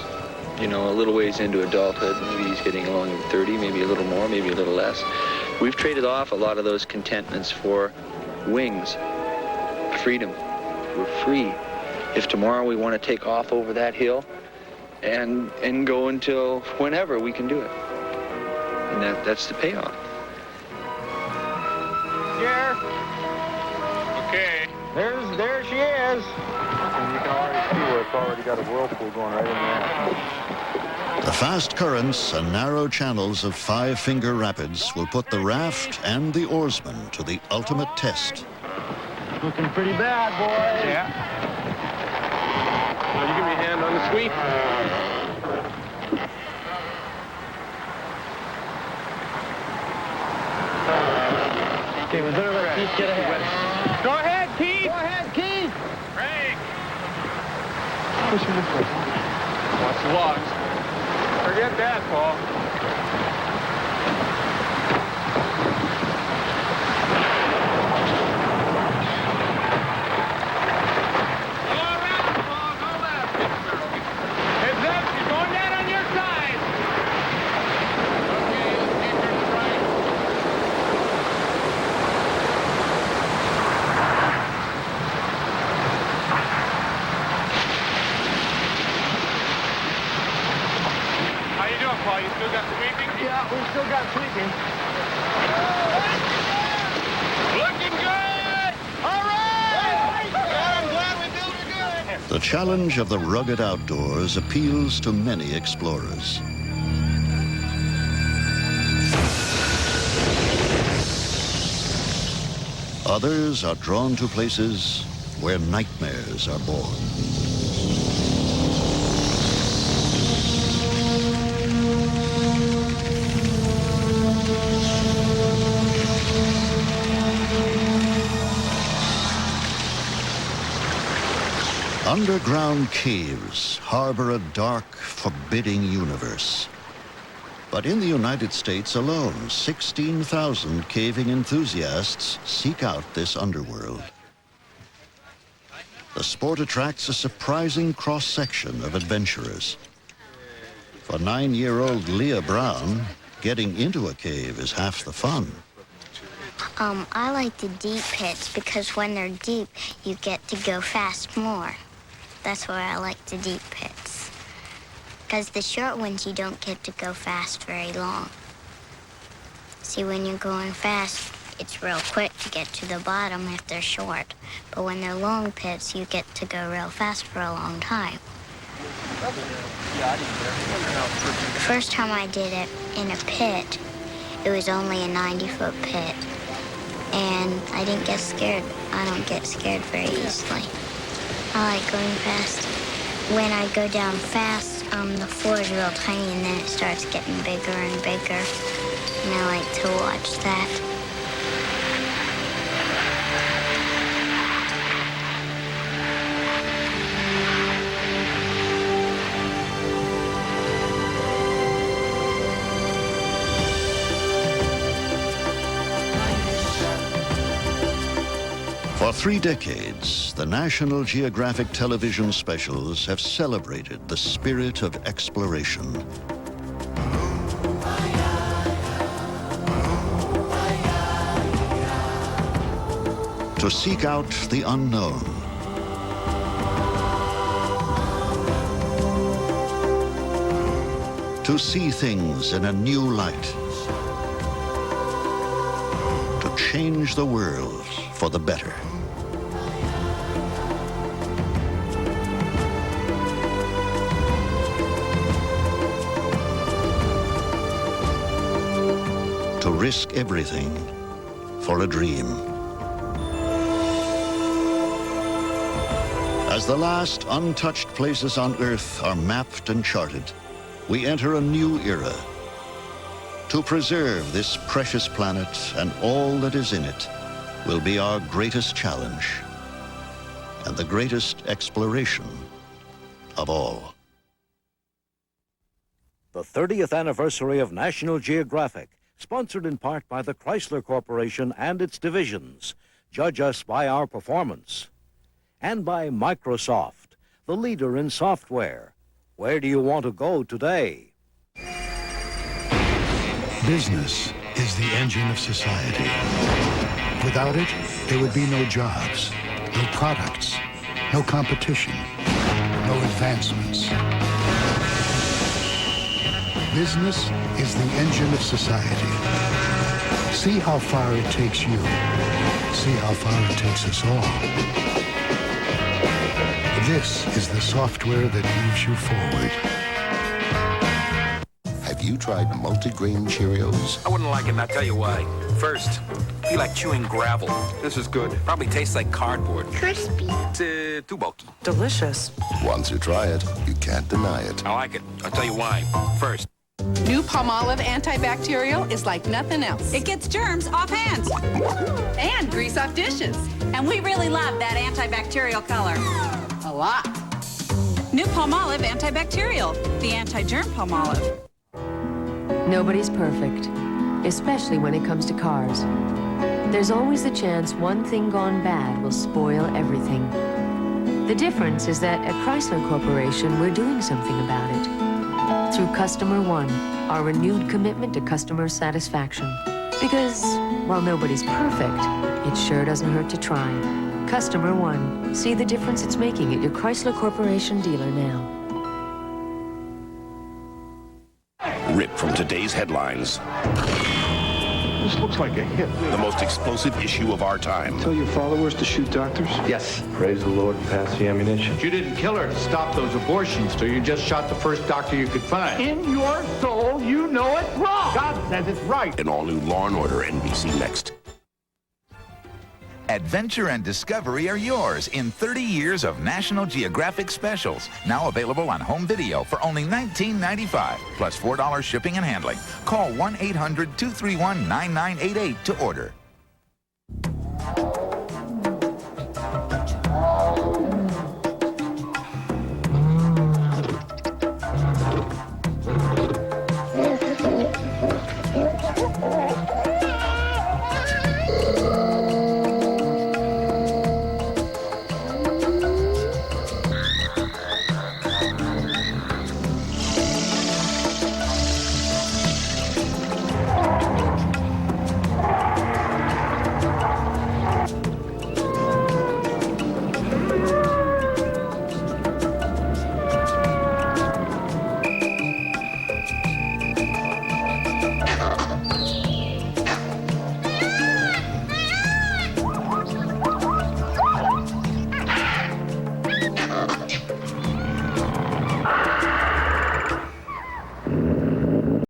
a little ways into adulthood. Maybe he's getting along in 30, maybe a little more, maybe a little less. We've traded off a lot of those contentments for wings, freedom. We're free. If tomorrow we want to take off over that hill and go until whenever, we can do it. And that's the payoff. Here. Okay. There she is. And you can already see where it's already got a whirlpool going right in there. The fast currents and narrow channels of Five-Finger Rapids will put the raft and the oarsman to the ultimate test. Looking pretty bad, boys. Yeah. Will you give me a hand on the sweep? Okay, we better let Keith get ahead. Go ahead, Keith! Go ahead, Keith! Break! Push him this way. Watch the logs. Forget that, Paul. You still got sweeping? Yeah, we still got sweeping. Looking good! All right! I'm glad we built her good. The challenge of the rugged outdoors appeals to many explorers. Others are drawn to places where nightmares are born. Underground caves harbor a dark, forbidding universe. But in the United States alone, 16,000 caving enthusiasts seek out this underworld. The sport attracts a surprising cross-section of adventurers. For 9-year-old Leah Brown, getting into a cave is half the fun. I like the deep pits because when they're deep, you get to go fast more. That's why I like the deep pits. Because the short ones, you don't get to go fast very long. See, when you're going fast, it's real quick to get to the bottom if they're short. But when they're long pits, you get to go real fast for a long time. The first time I did it in a pit, it was only a 90-foot pit. And I didn't get scared. I don't get scared very easily. I like going fast. When I go down fast, the floor is real tiny and then it starts getting bigger and bigger. And I like to watch that. For 3 decades, the National Geographic television specials have celebrated the spirit of exploration. To seek out the unknown. To see things in a new light. To change the world for the better. To risk everything for a dream. As the last untouched places on Earth are mapped and charted, we enter a new era. To preserve this precious planet and all that is in it will be our greatest challenge and the greatest exploration of all. The 30th anniversary of National Geographic, sponsored in part by the Chrysler Corporation and its divisions. Judge us by our performance. And by Microsoft, the leader in software. Where do you want to go today? Business is the engine of society. Without it, there would be no jobs, no products, no competition, no advancements. Business is the engine of society. See how far it takes you. See how far it takes us all. This is the software that moves you forward. Have you tried multigrain Cheerios? I wouldn't like it, and I'll tell you why. First, you like chewing gravel. This is good. Probably tastes like cardboard. Crispy. It's too bulky. Delicious. Once you try it, you can't deny it. I like it. I'll tell you why. First, New Palmolive antibacterial is like nothing else. It gets germs off hands. And grease off dishes. And we really love that antibacterial color. A lot. New Palmolive antibacterial. The anti-germ Palmolive. Nobody's perfect, especially when it comes to cars. There's always the chance one thing gone bad will spoil everything. The difference is that at Chrysler Corporation, we're doing something about it. Through Customer One, our renewed commitment to customer satisfaction. Because while nobody's perfect, it sure doesn't hurt to try. Customer One. See the difference it's making at your Chrysler Corporation dealer now. Ripped from today's headlines. This looks like a hit. The most explosive issue of our time. Tell your followers to shoot doctors? Yes. Praise the Lord and pass the ammunition. You didn't kill her to stop those abortions, so you just shot the first doctor you could find. In your soul, you know it's wrong. God says it's right. An all-new Law & Order, NBC Next. Adventure and discovery are yours in 30 years of National Geographic specials. Now available on home video for only $19.95, plus $4 shipping and handling. Call 1-800-231-9988 to order.